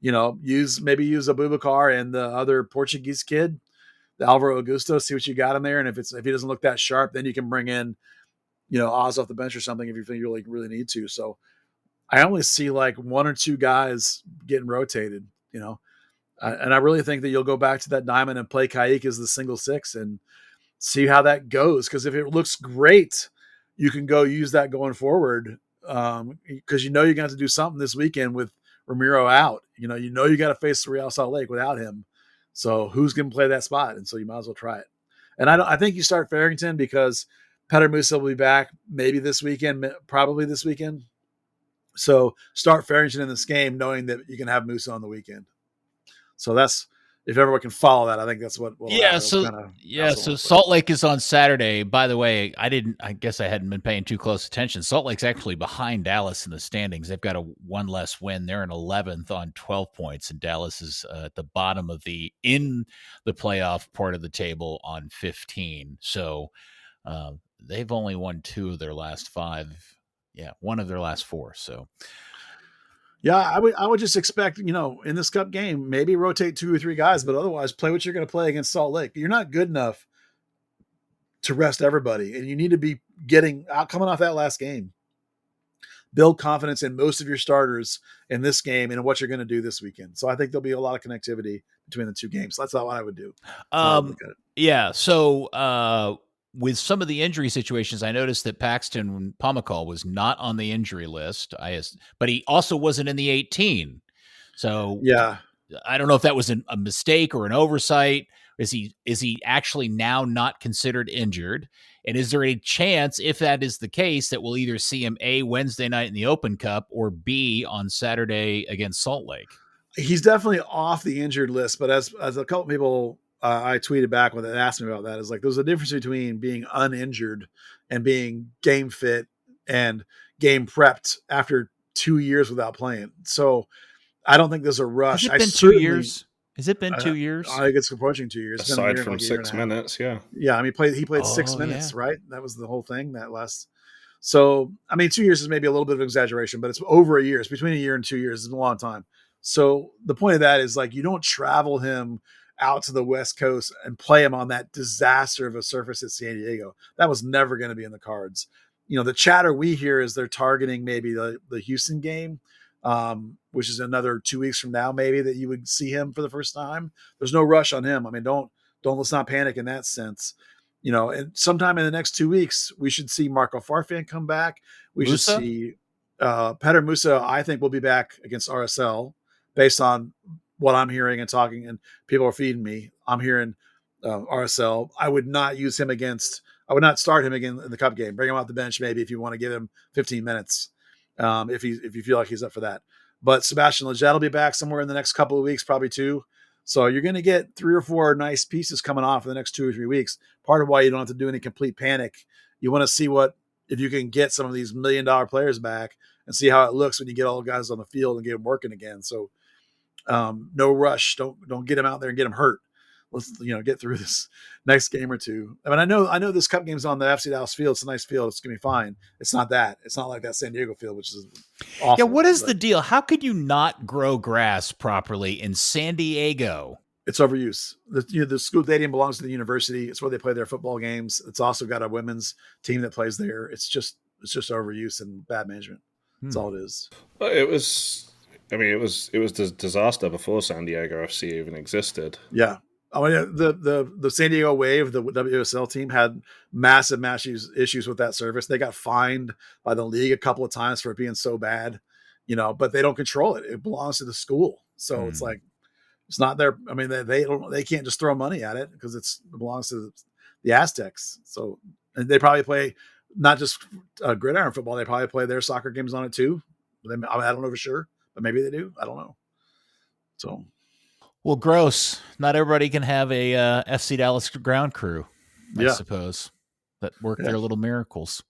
Use Abubakar and the other Portuguese kid, the Alvaro Augusto, see what you got in there. And if he doesn't look that sharp, then you can bring in, Oz off the bench or something if you think you really need to. So I only see like 1 or 2 guys getting rotated, and I really think that you'll go back to that diamond and play Kaique as the single 6 and see how that goes. Because if it looks great, you can go use that going forward because you're going to have to do something this weekend with Ramiro out. You got to face Real Salt Lake without him. So who's going to play that spot? And so you might as well try it. And I think you start Farrington because Petter Musa will be back maybe this weekend, probably this weekend. So start Farrington in this game knowing that you can have Musa on the weekend. So that's if everyone can follow that, I think that's what. So Salt Lake is on Saturday. By the way, I guess I hadn't been paying too close attention. Salt Lake's actually behind Dallas in the standings. They've got a 1 less win. They're in 11th on 12 points, and Dallas is at the bottom of in the playoff part of the table on 15. So they've only won 2 of their last 5. Yeah, 1 of their last 4. So. Yeah, I would just expect, in this cup game, maybe rotate 2 or 3 guys, but otherwise play what you're going to play against Salt Lake. You're not good enough to rest everybody, and you need to be coming off that last game. Build confidence in most of your starters in this game and what you're going to do this weekend. So I think there'll be a lot of connectivity between the 2 games. That's not what I would do. Yeah. So with some of the injury situations, I noticed that Paxton Pomacall was not on the injury list. But he also wasn't in the 18. So yeah, I don't know if that was a mistake or an oversight. Is he actually now not considered injured? And is there a chance, if that is the case, that we'll either see him A, Wednesday night in the Open Cup, or B, on Saturday against Salt Lake? He's definitely off the injured list, but as a couple people I tweeted back when they asked me about that, is like there's a difference between being uninjured and being game fit and game prepped after 2 years without playing. So I don't think there's a rush. Has it been 2 years? Has it been 2 years? I think it's approaching 2 years. Aside from 6 minutes, yeah. Yeah, I mean, he played 6 minutes, right? That was the whole thing, that last. So, I mean, 2 years is maybe a little bit of an exaggeration, but it's over a year. It's between a year and 2 years. It's a long time. So the point of that is like you don't travel him out to the West Coast and play him on that disaster of a surface at San Diego. That was never going to be in the cards. The chatter we hear is they're targeting maybe the Houston game, which is another 2 weeks from now, maybe, that you would see him for the first time. There's no rush on him. I mean, let's not panic in that sense. And sometime in the next 2 weeks, we should see Marco Farfan come back. We should see Petter Musa, I think, will be back against RSL based on what I'm hearing and talking, and people are feeding me. I'm hearing RSL. I would not start him again in the cup game. Bring him off the bench maybe if you want to give him 15 minutes, if you feel like he's up for that. But Sebastian Lejette will be back somewhere in the next couple of weeks, probably 2. So you're going to get 3 or 4 nice pieces coming off in the next 2 or 3 weeks. Part of why you don't have to do any complete panic. You want to see if you can get some of these $1 million players back and see how it looks when you get all the guys on the field and get them working again. So no rush. Don't get them out there and get them hurt. Let's get through this next game or two. I mean, I know this Cup game's on the FC Dallas field. It's a nice field. It's gonna be fine. It's not that. It's not like that San Diego field, which is awful. Yeah, what is the deal? How could you not grow grass properly in San Diego? It's overuse. The school stadium belongs to the university. It's where they play their football games. It's also got a women's team that plays there. It's just overuse and bad management. That's all it is. It was a disaster before San Diego FC even existed. Yeah. I mean, the San Diego Wave, the WSL team, had massive issues with that service. They got fined by the league a couple of times for it being so bad, but they don't control it. It belongs to the school. So it's like, it's not their, I mean, they can't just throw money at it because it belongs to the Aztecs. So, and they probably play not just gridiron football. They probably play their soccer games on it too. I don't know for sure, but maybe they do. I don't know. So. Well, gross. Not everybody can have a FC Dallas ground crew, I suppose, that work their little miracles.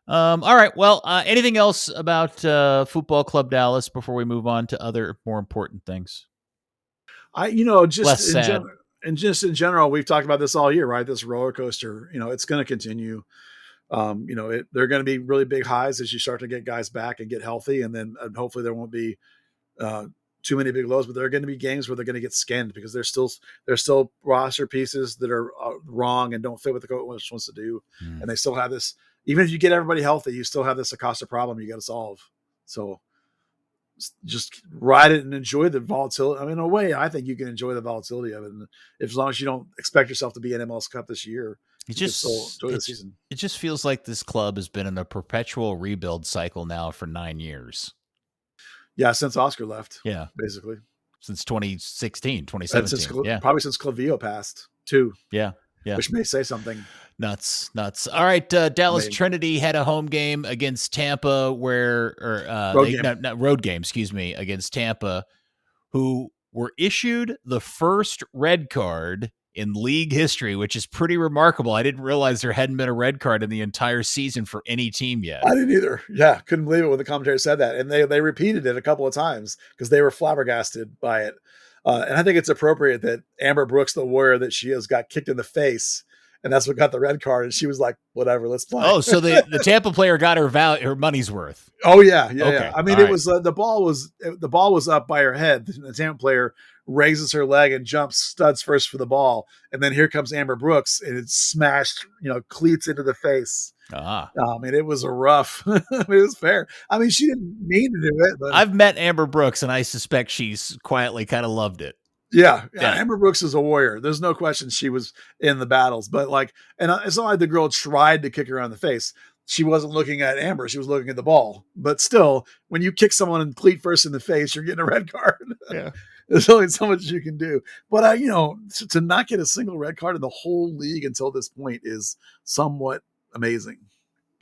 All right. Well, anything else about Football Club Dallas before we move on to other more important things? Just in general, we've talked about this all year, right? This roller coaster, it's going to continue. There are going to be really big highs as you start to get guys back and get healthy, and then hopefully there won't be too many big lows, but there are going to be games where they're going to get skinned because there's still roster pieces that are wrong and don't fit what the coach wants to do. And they still have this, even if you get everybody healthy, you still have this Acosta problem you got to solve. So just ride it and enjoy the volatility. I mean, in a way, I think you can enjoy the volatility of it. And as long as you don't expect yourself to be in MLS Cup this year, you can still enjoy the season. It just feels like this club has been in a perpetual rebuild cycle now for 9 years. Yeah, since Oscar left. Yeah. Basically. Since 2016, 2017. Probably since Clavio passed, too. Yeah. Which may say something. Nuts. All right, Dallas Trinity had a home game against Tampa road game, against Tampa, who were issued the first red card in league history, which is pretty remarkable. I didn't realize there hadn't been a red card in the entire season for any team yet. I didn't either. Yeah, couldn't believe it when the commentator said that. And they repeated it a couple of times because they were flabbergasted by it. And I think it's appropriate that Amber Brooks, the warrior that she is, got kicked in the face. And that's what got the red card. And she was like, whatever, let's play. Oh, so the Tampa player got her money's worth. Oh, yeah. Okay. Yeah. I mean, was the ball was up by her head. The Tampa player raises her leg and jumps studs first for the ball. And then here comes Amber Brooks and it's smashed, cleats into the face. And it was a rough, it was fair. I mean, she didn't mean to do it. But I've met Amber Brooks and I suspect she's quietly kind of loved it. Yeah. Amber Brooks is a warrior. There's no question she was in the battles, but it's not like the girl tried to kick her on the face. She wasn't looking at Amber. She was looking at the ball, but still, when you kick someone in cleat first in the face, you're getting a red card. Yeah. There's only so much you can do, but to not get a single red card in the whole league until this point is somewhat amazing.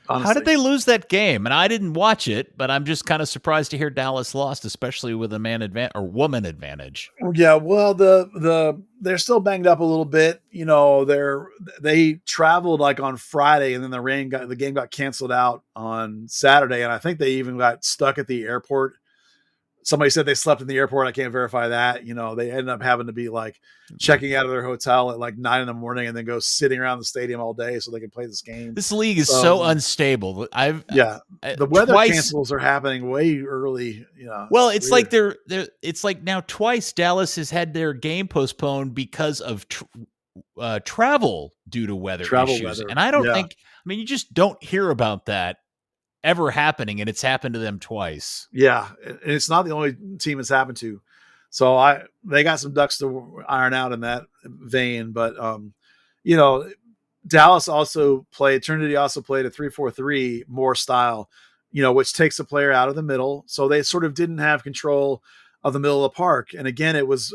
Honestly. How did they lose that game? And I didn't watch it, but I'm just kind of surprised to hear Dallas lost, especially with a woman advantage. Yeah, well, they're still banged up a little bit. They traveled like on Friday, and then the game got canceled out on Saturday, and I think they even got stuck at the airport. Somebody said they slept in the airport. I can't verify that. They ended up having to be like checking out of their hotel at like 9 a.m. and then go sitting around the stadium all day so they can play this game. This league is so unstable. The weather cancels are happening way early. Well, it's like it's like now twice Dallas has had their game postponed because of travel due to weather issues. And I don't think, you just don't hear about that ever happening, and it's happened to them twice. Yeah, and it's not the only team it's happened to. So they got some ducks to iron out in that vein. But Dallas also played. Trinity also played a 3-4-3 more style, which takes a player out of the middle. So they sort of didn't have control of the middle of the park. And again, it was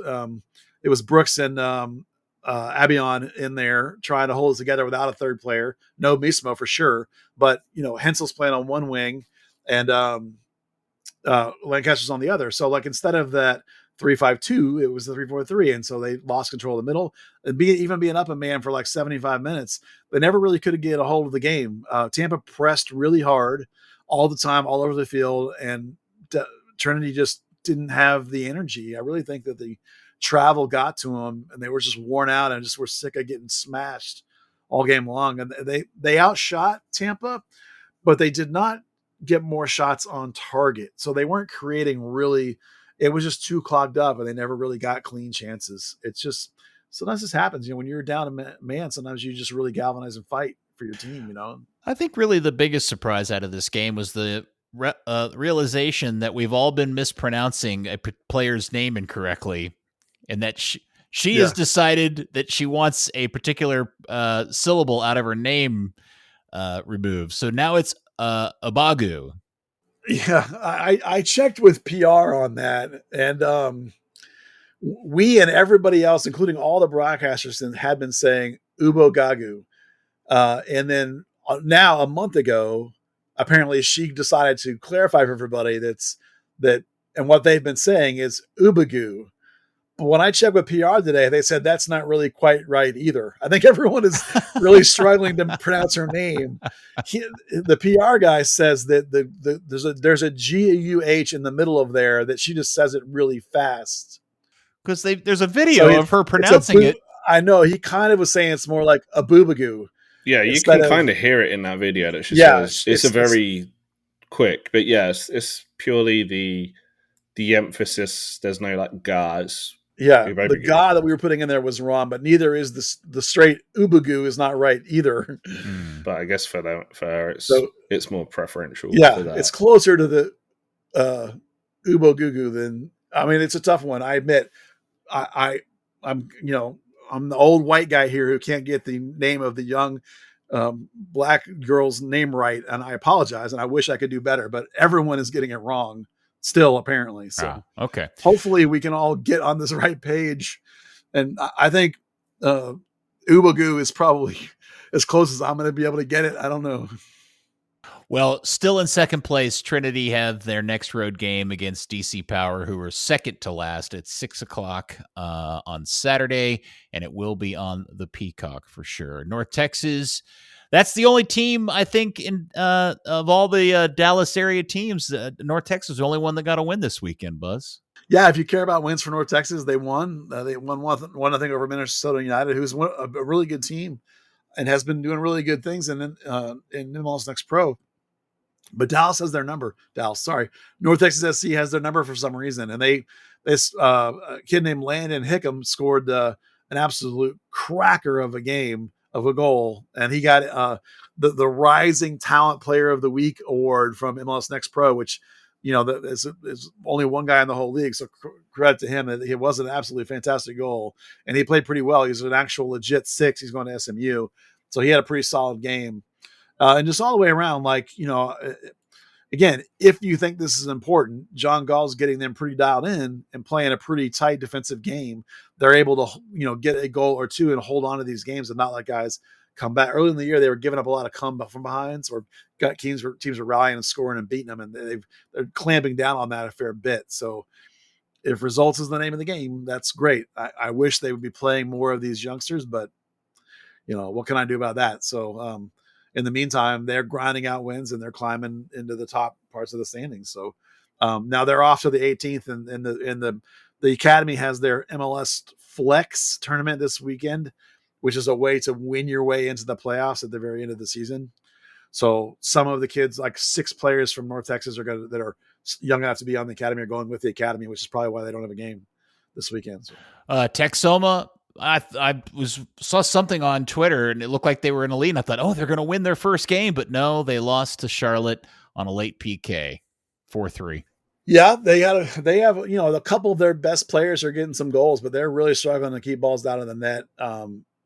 Brooks and Abion in there trying to hold it together without a third player. No Mismo for sure, but Hensel's playing on one wing and Lancaster's on the other. So like instead of that 3-5-2, it was the 3-4-3, and so they lost control of the middle. And even being up a man for like 75 minutes, they never really could get a hold of the game. Tampa pressed really hard all the time, all over the field, and Trinity just didn't have the energy. I really think that the travel got to them, and they were just worn out and just were sick of getting smashed all game long. And they outshot Tampa, but they did not get more shots on target. So they weren't creating really, it was just too clogged up, and they never really got clean chances. It's just, sometimes this happens, when you're down a man, sometimes you just really galvanize and fight for your team, I think really the biggest surprise out of this game was the realization that we've all been mispronouncing a player's name incorrectly, and that she has decided that she wants a particular syllable out of her name removed. So now it's Abagu. Yeah, I checked with PR on that, and we and everybody else, including all the broadcasters, had been saying Ubo Gagu. And then now, a month ago, apparently she decided to clarify for everybody that, and what they've been saying is Ubagu. But when I checked with PR today, they said that's not really quite right either. I think everyone is really struggling to pronounce her name. The PR guy says that there's a G-U-H in the middle of there, that she just says it really fast. Because there's a video of her pronouncing it. I know. He kind of was saying it's more like a boobagoo. Yeah, you can kind of hear it in that video that she says. It's a very quick, but yes, it's purely the emphasis. There's no like gars. Yeah, the ga that we were putting in there was wrong, but neither is the straight ubagoo is not right either. But I guess for her, it's more preferential. Yeah, it's closer to the ubogugu than. I mean, it's a tough one. I admit. I'm the old white guy here who can't get the name of the young black girl's name right, and I apologize, and I wish I could do better, but everyone is getting it wrong still, apparently. So okay, hopefully we can all get on this right page, and I think Ubagu is probably as close as I'm going to be able to get it. I don't know. Well, still in second place, Trinity have their next road game against DC Power, who are second to last at 6:00 on Saturday, and it will be on the Peacock for sure. North Texas, that's the only team I think of all the Dallas area teams. North Texas is the only one that got a win this weekend, Buzz. Yeah, if you care about wins for North Texas, they won. They won one I think over Minnesota United, who's a really good team and has been doing really good things in MLS Next Pro. But Dallas has their number. North Texas SC has their number for some reason. And this kid named Landon Hickam scored an absolute cracker of a goal. And he got the Rising Talent Player of the Week award from MLS Next Pro, which, is only one guy in the whole league. So credit to him. It was an absolutely fantastic goal. And he played pretty well. He's an actual legit 6. He's going to SMU. So he had a pretty solid game. And just all the way around, again, if you think this is important, John Gall's getting them pretty dialed in and playing a pretty tight defensive game. They're able to, get a goal or two and hold on to these games and not let guys come back. Early in the year, they were giving up a lot of come from behinds, or teams were rallying and scoring and beating them, and they're clamping down on that a fair bit. So if results is the name of the game, that's great. I wish they would be playing more of these youngsters, but, what can I do about that? So, in the meantime, they're grinding out wins and they're climbing into the top parts of the standings. So now they're off to the 18th, and the academy has their MLS Flex tournament this weekend, which is a way to win your way into the playoffs at the very end of the season. So some of the kids, like 6 players from North Texas, that are young enough to be on the academy, are going with the academy, which is probably why they don't have a game this weekend. So. Texoma. I saw something on Twitter and it looked like they were in a lead. And I thought, they're going to win their first game, but no, they lost to Charlotte on a late PK, 4-3. Yeah, they have a couple of their best players are getting some goals, but they're really struggling to keep balls down in the net.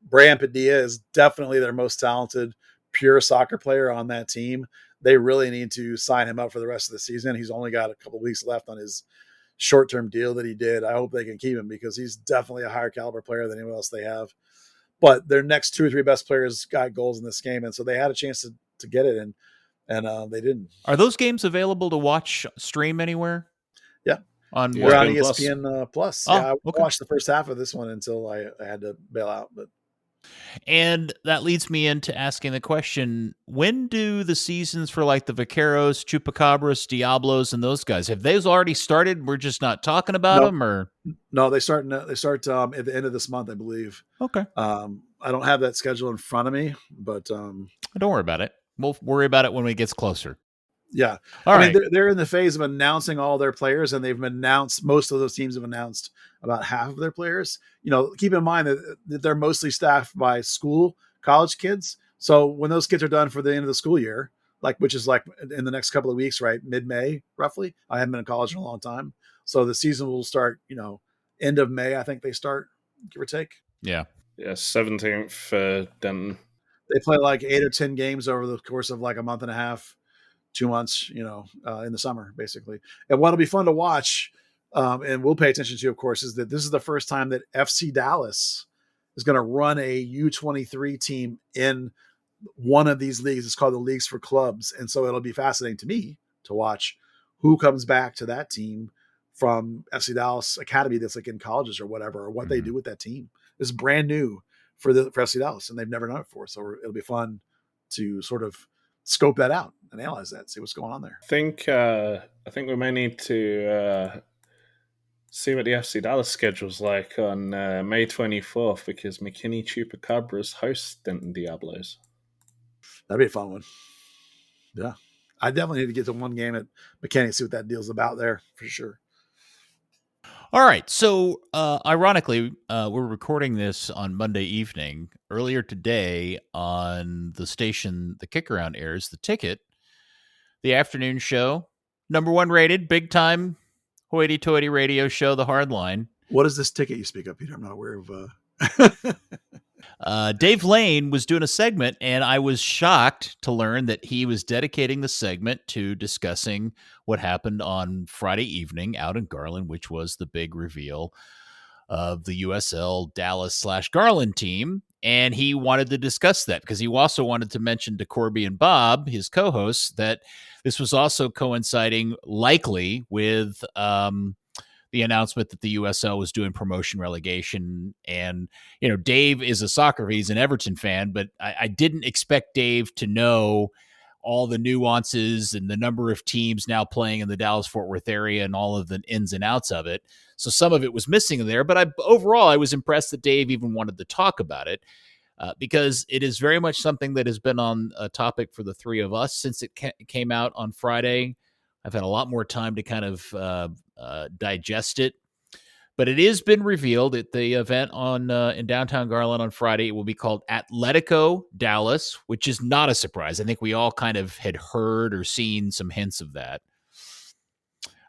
Brian Padilla is definitely their most talented pure soccer player on that team. They really need to sign him up for the rest of the season. He's only got a couple of weeks left on his short-term deal that he did. I hope they can keep him because he's definitely a higher caliber player than anyone else they have. But their next 2 or 3 best players got goals in this game, and so they had a chance to get it, and they didn't. Are those games available to watch stream anywhere? Yeah, on ESPN Plus. Yeah, I watched the first half of this one until I had to bail out. But And that leads me into asking the question, when do the seasons for like the Vaqueros, Chupacabras, Diablos, and those guys, have those already started? We're just not talking about them, or? No, they start at the end of this month, I believe. Okay. I don't have that schedule in front of me, but don't worry about it. We'll worry about it when it gets closer. Yeah. All right. mean, they're in the phase of announcing all their players, and they've announced, most of those teams have announced about half of their players. Keep in mind that they're mostly staffed by college kids. So when those kids are done for the end of the school year, which is in the next couple of weeks, right? Mid-May, roughly. I haven't been in college in a long time. So the season will start, end of May, I think they start, give or take. Yeah. Yeah, 17th for Denton. They play 8 or 10 games over the course of a month and a half, 2 months, in the summer, basically. And what'll be fun to watch, and we'll pay attention to, of course, is that this is the first time that FC Dallas is going to run a U23 team in one of these leagues. It's called the Leagues for Clubs. And so it'll be fascinating to me to watch who comes back to that team from FC Dallas Academy that's in colleges or whatever, or what they do with that team. It's brand new for FC Dallas, and they've never done it before. So it'll be fun to sort of scope that out and analyze that, see what's going on there. I think we may need to see what the FC Dallas schedule's like on May 24th, because McKinney Chupacabras host Denton Diablos. That'd be a fun one. Yeah. I definitely need to get to one game at McKinney, see what that deal's about there, for sure. All right. So, ironically, we're recording this on Monday evening. Earlier today on the station the Kick Around airs, The Ticket, the afternoon show, #1 rated, big time, hoity-toity radio show, The Hardline. What is this ticket you speak of, Peter? I'm not aware of. Dave Lane was doing a segment, and I was shocked to learn that he was dedicating the segment to discussing what happened on Friday evening out in Garland, which was the big reveal of the USL Dallas/Garland team. And he wanted to discuss that because he also wanted to mention to Corby and Bob, his co-hosts, that this was also coinciding likely with the announcement that the USL was doing promotion relegation. And, Dave is a soccer, he's an Everton fan, but I didn't expect Dave to know all the nuances and the number of teams now playing in the Dallas-Fort Worth area and all of the ins and outs of it. So some of it was missing there, but overall, I was impressed that Dave even wanted to talk about it because it is very much something that has been on a topic for the three of us since it came out on Friday. I've had a lot more time to kind of digest it, but it has been revealed at the event in downtown Garland on Friday. It will be called Atlético Dallas, which is not a surprise. I think we all kind of had heard or seen some hints of that.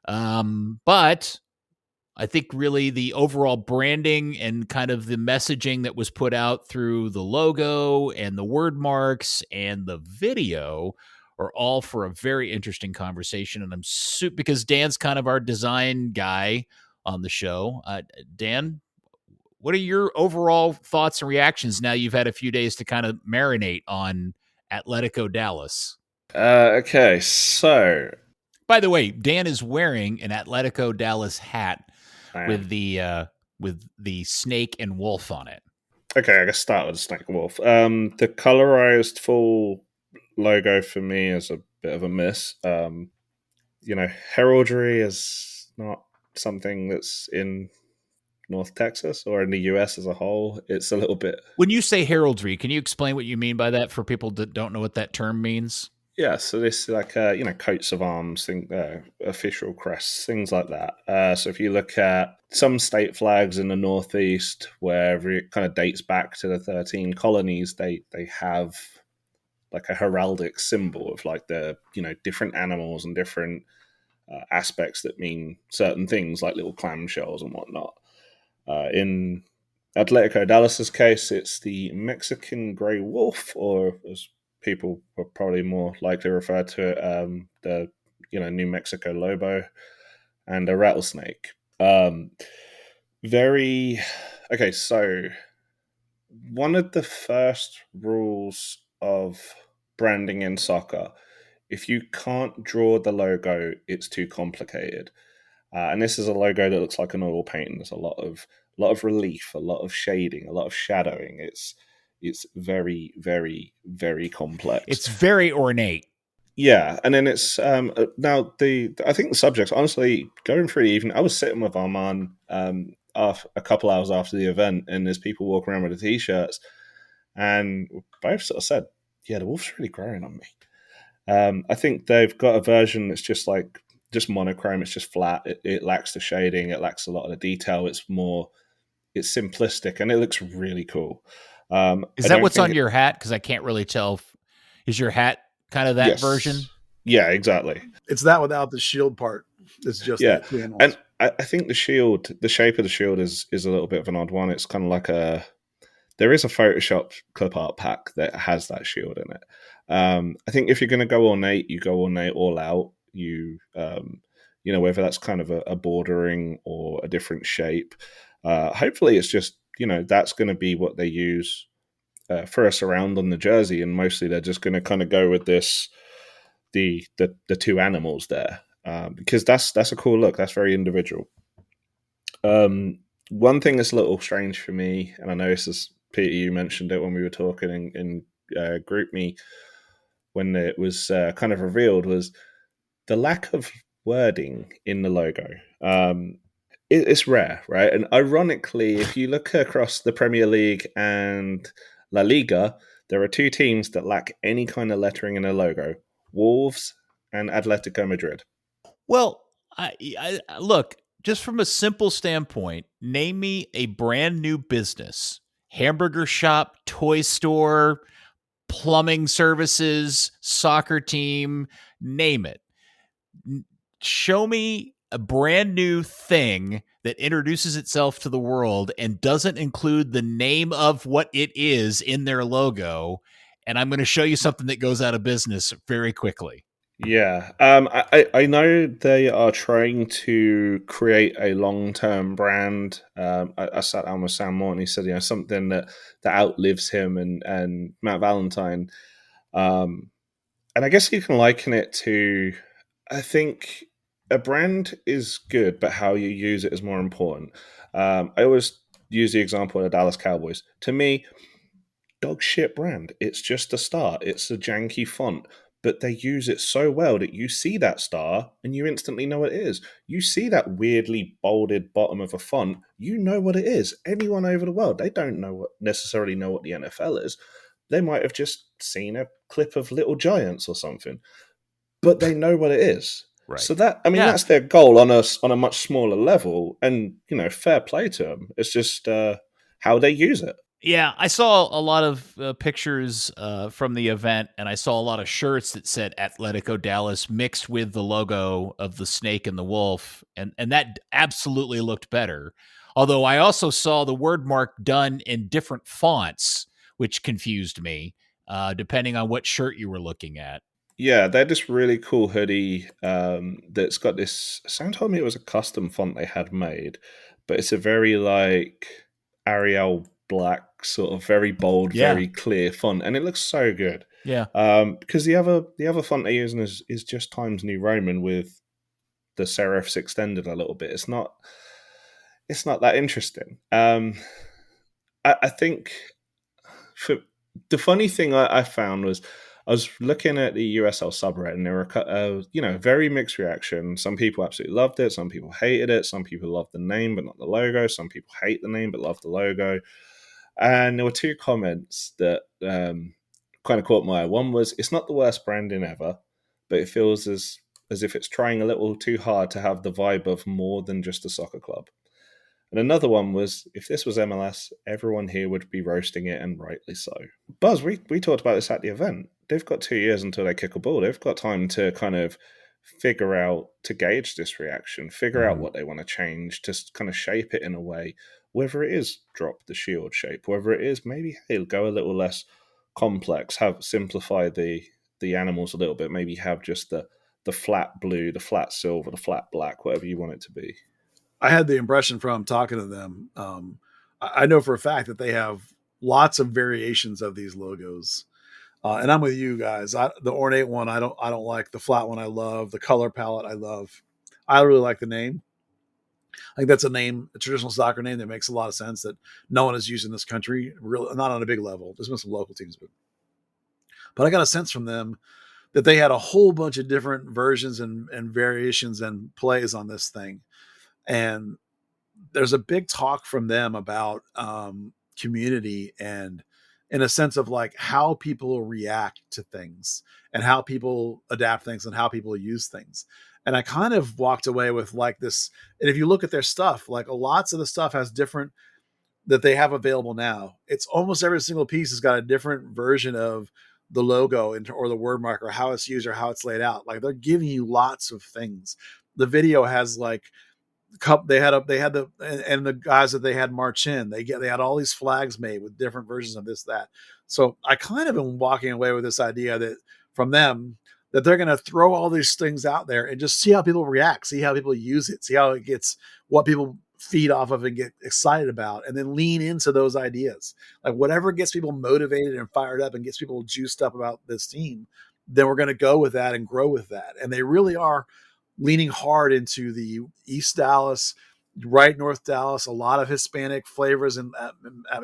But I think really the overall branding and kind of the messaging that was put out through the logo and the word marks and the video are all for a very interesting conversation. And I'm because Dan's kind of our design guy on the show. Dan, what are your overall thoughts and reactions now you've had a few days to kind of marinate on Atlético Dallas? Okay, so... By the way, Dan is wearing an Atlético Dallas hat with the snake and wolf on it. Okay, I guess start with the snake and wolf. The colorized full logo for me is a bit of a miss. Heraldry is not something that's in North Texas or in the US as a whole. It's a little bit... When you say heraldry, can you explain what you mean by that for people that don't know what that term means? Yeah, so this is coats of arms, official crests, things like that. So if you look at some state flags in the Northeast, where it kind of dates back to the 13 colonies, they have a heraldic symbol of the different animals and different aspects that mean certain things, like little clamshells and whatnot. In Atlético Dallas's case, it's the Mexican gray wolf, or as people were probably more likely refer to it, the New Mexico lobo, and a rattlesnake. Okay, so one of the first rules of branding in soccer, if you can't draw the logo, it's too complicated. And this is a logo that looks like an oil painting. There's a lot of relief, a lot of shading, a lot of shadowing. It's very, very, very complex. It's very ornate. Yeah, and then it's now I think the subjects, honestly, going through the evening, I was sitting with Arman a couple hours after the event, and there's people walking around with the t-shirts, and both sort of said, "Yeah, the wolf's really growing on me." I think they've got a version that's just monochrome. It's just flat. It lacks the shading. It lacks a lot of the detail. It's simplistic, and it looks really cool. Is that what's on your hat? Because I can't really tell. Is your hat kind of that version? Yeah, exactly. It's that without the shield part. It's just yeah, the animals. And I think the shape of the shield is a little bit of an odd one. It's kind of like there is a Photoshop clip art pack that has that shield in it. I think if you're going to go ornate, you go ornate all out. Whether that's kind of a bordering or a different shape. Hopefully, it's just that's going to be what they use for a surround on the jersey, and mostly they're just going to kind of go with the two animals there, because that's a cool look. That's very individual. One thing that's a little strange for me, and I know this is Peter, you mentioned it when we were talking in Group Me when it was kind of revealed, was the lack of wording in the logo. It's rare, right? And ironically, if you look across the Premier League and La Liga, there are two teams that lack any kind of lettering in their logo: Wolves and Atletico Madrid. Well, I look, just from a simple standpoint, name me a brand new business, hamburger shop, toy store, plumbing services, soccer team, name it. Show me a brand new thing that introduces itself to the world and doesn't include the name of what it is in their logo, and I'm going to show you something that goes out of business very quickly. Yeah. I know they are trying to create a long-term brand. I sat down with Sam Morton. He said, something that outlives him and Matt Valentine. And I guess you can liken it to, I think a brand is good, but how you use it is more important. I always use the example of the Dallas Cowboys. To me, dog shit brand. It's just a star. It's a janky font, but they use it so well that you see that star and you instantly know what it is. You see that weirdly bolded bottom of a font, you know what it is. Anyone over the world, they don't necessarily know what the NFL is. They might have just seen a clip of Little Giants or something, but they know what it is. Right. So that's their goal on a much smaller level, and fair play to them. It's just how they use it. Yeah, I saw a lot of pictures from the event, and I saw a lot of shirts that said Atlético Dallas mixed with the logo of the snake and the wolf, and that absolutely looked better. Although I also saw the word mark done in different fonts, which confused me, depending on what shirt you were looking at. Yeah, they're this really cool hoodie that's got this. Sam told me it was a custom font they had made, but it's a very like Arial black, sort of very bold, very clear font, and it looks so good. Yeah. Because the other font they're using is just Times New Roman with the serifs extended a little bit. It's not that interesting. I think for the funny thing I found was, I was looking at the USL subreddit, and there were, very mixed reaction. Some people absolutely loved it. Some people hated it. Some people loved the name, but not the logo. Some people hate the name, but love the logo. And there were two comments that kind of caught my eye. One was, it's not the worst branding ever, but it feels as if it's trying a little too hard to have the vibe of more than just a soccer club. And another one was, if this was MLS, everyone here would be roasting it, and rightly so. Buzz, we talked about this at the event. They've got 2 years until they kick a ball. They've got time to kind of figure out, to gauge this reaction, figure out what they want to change, to kind of shape it in a way, whether it is drop the shield shape, whether it is maybe, hey, go a little less complex, simplify the animals a little bit, maybe have just the flat blue, the flat silver, the flat black, whatever you want it to be. I had the impression from talking to them. I know for a fact that they have lots of variations of these logos. And I'm with you guys. The ornate one, I don't like. The flat one, I love. The color palette, I love. I really like the name. I think that's a traditional soccer name that makes a lot of sense that no one has used in this country, really, not on a big level. There's been some local teams, but I got a sense from them that they had a whole bunch of different versions and variations and plays on this thing. And there's a big talk from them about community and in a sense of like how people react to things and how people adapt things and how people use things. And I kind of walked away with like this. And if you look at their stuff, like lots of the stuff has different that they have available now. It's almost every single piece has got a different version of the logo or the word mark or how it's used or how it's laid out. Like they're giving you lots of things. The video has like they had the guys that they had march in, they had all these flags made with different versions of this, that. So I kind of am walking away with this idea that from them that they're going to throw all these things out there and just see how people react, see how people use it, see how it gets, what people feed off of and get excited about, and then lean into those ideas. Like whatever gets people motivated and fired up and gets people juiced up about this team, then we're going to go with that and grow with that. And they really are leaning hard into the East Dallas, right North Dallas, a lot of Hispanic flavors, and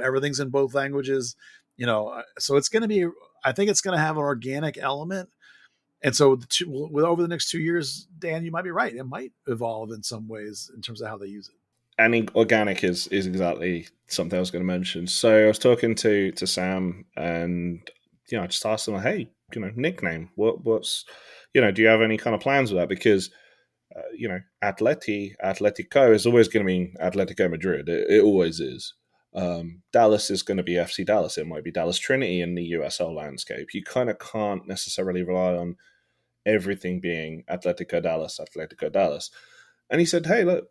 everything's in both languages, so it's going to be, I think it's going to have an organic element. And so over the next 2 years, Dan, you might be right. It might evolve in some ways in terms of how they use it. And organic is exactly something I was going to mention. So I was talking to Sam, and I just asked him, hey, nickname. What's do you have any kind of plans with that? Because Atletico is always going to mean Atletico Madrid. It always is. Dallas is going to be FC Dallas. It might be Dallas Trinity in the USL landscape. You kind of can't necessarily rely on everything being Atletico Dallas. And he said, hey, look,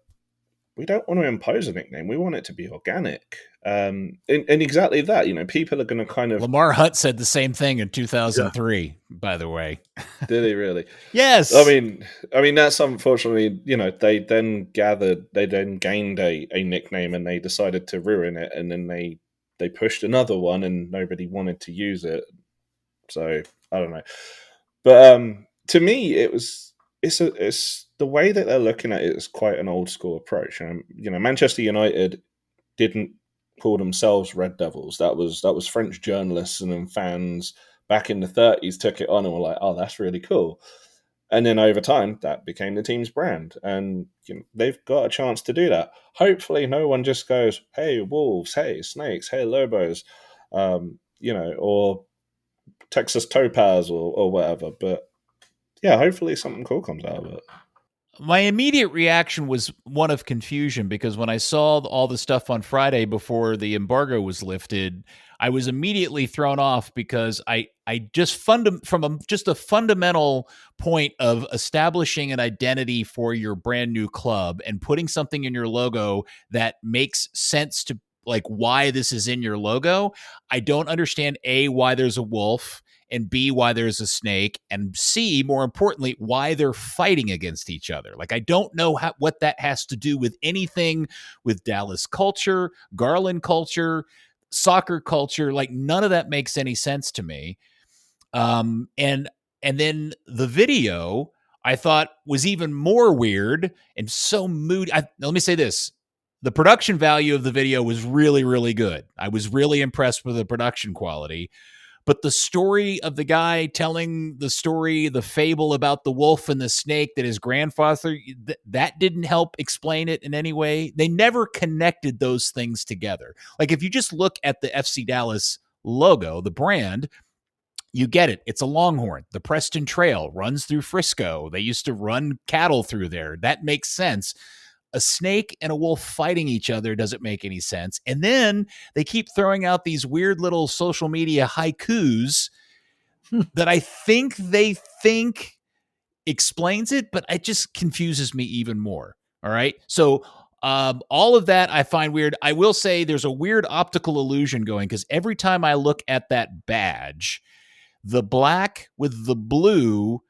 we don't want to impose a nickname. We want it to be organic. And exactly that, people are going to kind of... Lamar Hunt said the same thing in 2003, by the way. Did he really? Yes. I mean, that's unfortunately, they then gained a nickname and they decided to ruin it. And then they pushed another one and nobody wanted to use it. So I don't know. But to me, it's the way that they're looking at it is quite an old school approach. And Manchester United didn't call themselves Red Devils. That was French journalists and then fans back in the 30s took it on and were like, oh, that's really cool. And then over time, that became the team's brand. And they've got a chance to do that. Hopefully no one just goes, hey, wolves, hey, snakes, hey, lobos, or Texas topaz or whatever. But yeah, hopefully something cool comes out of it. My immediate reaction was one of confusion, because when I saw all the stuff on Friday before the embargo was lifted, I was immediately thrown off because I just from just a fundamental point of establishing an identity for your brand new club and putting something in your logo that makes sense to like why this is in your logo. I don't understand A, why there's a wolf, and B, why there's a snake, and C, more importantly, why they're fighting against each other. Like, I don't know what that has to do with anything with Dallas culture, Garland culture, soccer culture. Like, none of that makes any sense to me. And then the video, I thought, was even more weird and so moody. Let me say this. The production value of the video was really, really good. I was really impressed with the production quality. But the story of the guy telling the story, the fable about the wolf and the snake that his grandfather, that didn't help explain it in any way. They never connected those things together. Like if you just look at the FC Dallas logo, the brand, you get it. It's a longhorn. The Preston Trail runs through Frisco. They used to run cattle through there. That makes sense. A snake and a wolf fighting each other doesn't make any sense. And then they keep throwing out these weird little social media haikus that I think they think explains it, but it just confuses me even more. All right. So all of that I find weird. I will say there's a weird optical illusion going, because every time I look at that badge, the black with the blue,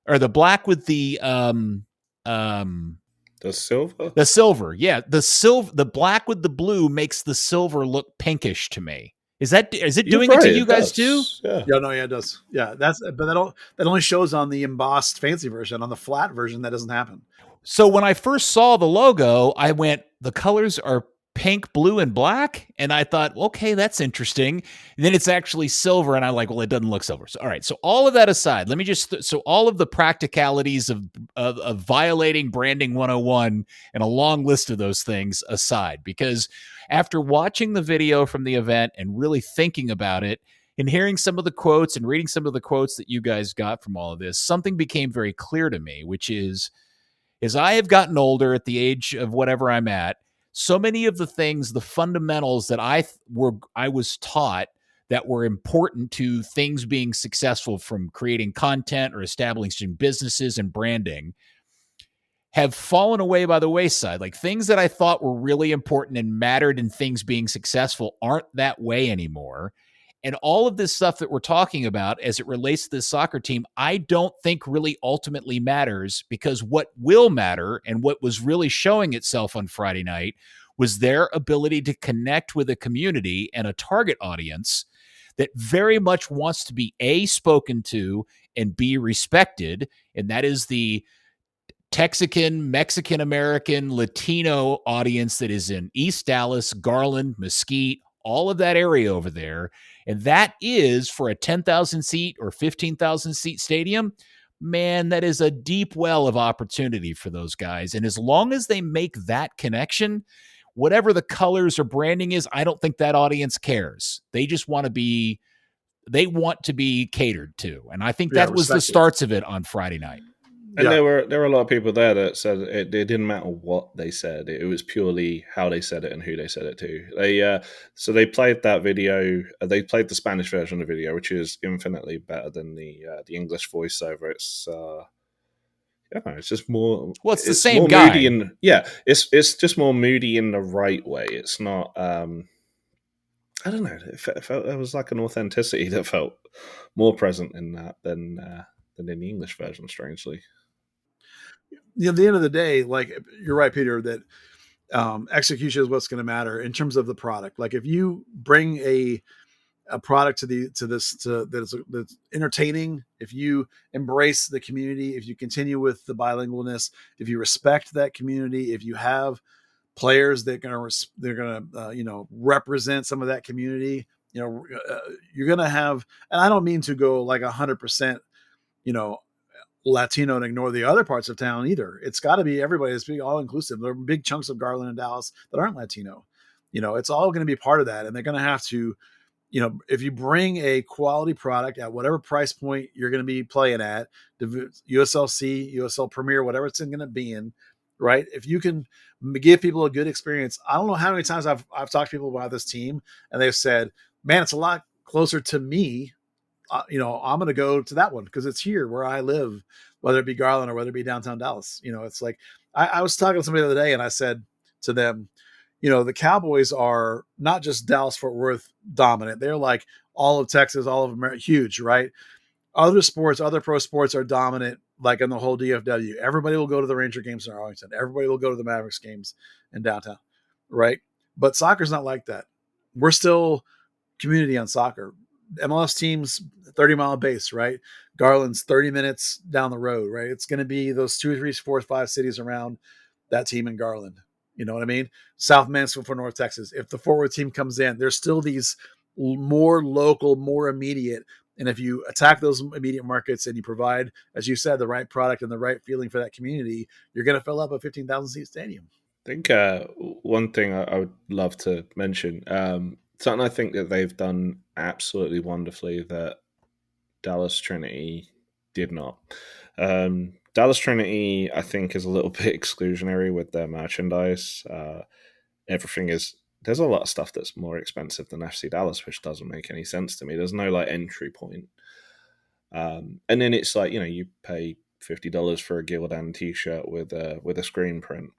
or the black with the silver? The silver, yeah. The black with the blue makes the silver look pinkish to me. Is it doing it to you guys too? Yeah, it does. Yeah, but that only shows on the embossed fancy version. On the flat version, that doesn't happen. So when I first saw the logo, I went, the colors are pink, blue, and black. And I thought, okay, that's interesting. And then it's actually silver. And I'm like, well, it doesn't look silver. So, all right. So all of that aside, let me just, so all of the practicalities of violating branding 101 and a long list of those things aside, because after watching the video from the event and really thinking about it and hearing some of the quotes and reading some of the quotes that you guys got from all of this, something became very clear to me, which is, as I have gotten older at the age of whatever I'm at, so many of the things, the fundamentals that I was taught that were important to things being successful, from creating content or establishing businesses and branding, have fallen away by the wayside. Like, things that I thought were really important and mattered in things being successful aren't that way anymore. And all of this stuff that we're talking about as it relates to this soccer team, I don't think really ultimately matters, because what will matter and what was really showing itself on Friday night was their ability to connect with a community and a target audience that very much wants to be A, spoken to, and B, respected. And that is the Texican, Mexican American, Latino audience that is in East Dallas, Garland, Mesquite, all of that area over there. And that is, for a 10,000 seat or 15,000 seat stadium, man, that is a deep well of opportunity for those guys. And as long as they make that connection, whatever the colors or branding is, I don't think that audience cares. They just want to be, they want to be catered to. And I think that was the starts of it on Friday night. And there were a lot of people there that said it didn't matter what they said; it was purely how they said it and who they said it to. So they played that video. They played the Spanish version of the video, which is infinitely better than the English voiceover. It's it's just more. Well, it's the same guy. Moody it's just more moody in the right way. It's not. I don't know. It felt there was like an authenticity that felt more present in that than in the English version, strangely. At the end of the day, like, you're right, Peter, that execution is what's going to matter in terms of the product. Like, if you bring a product that's entertaining, if you embrace the community, if you continue with the bilingualness, if you respect that community, if you have players that they're gonna represent some of that community, you're gonna have. And I don't mean to go like 100%, Latino and ignore the other parts of town either. It's got to be everybody. It's all inclusive. There are big chunks of Garland and Dallas that aren't Latino. It's all going to be part of that. And they're going to have to, if you bring a quality product at whatever price point you're going to be playing at, the USLC, USL Premier, whatever it's going to be in, right? If you can give people a good experience. I don't know how many times I've talked to people about this team and they've said, man, it's a lot closer to me. I'm going to go to that one because it's here where I live, whether it be Garland or whether it be downtown Dallas. It's like, I was talking to somebody the other day and I said to them, the Cowboys are not just Dallas Fort Worth dominant. They're like all of Texas, all of America, huge, right? Other sports, other pro sports are dominant, like in the whole DFW. Everybody will go to the Ranger games in Arlington. Everybody will go to the Mavericks games in downtown, right? But soccer's not like that. We're still community on soccer. MLS teams, 30-mile base, right? Garland's 30 minutes down the road, right? It's going to be those 2, 3, 4, 5 cities around that team in Garland. You know what I mean? South Mansfield for North Texas. If the forward team comes in, there's still these more local, more immediate. And if you attack those immediate markets and you provide, as you said, the right product and the right feeling for that community, you're going to fill up a 15,000 seat stadium. I think one thing I would love to mention, something I think that they've done absolutely wonderfully that Dallas Trinity did not. Dallas Trinity, I think, is a little bit exclusionary with their merchandise. Everything is, there's a lot of stuff that's more expensive than FC Dallas, which doesn't make any sense to me. There's no like entry point. And then it's like, you pay $50 for a Gildan t-shirt with a screen print.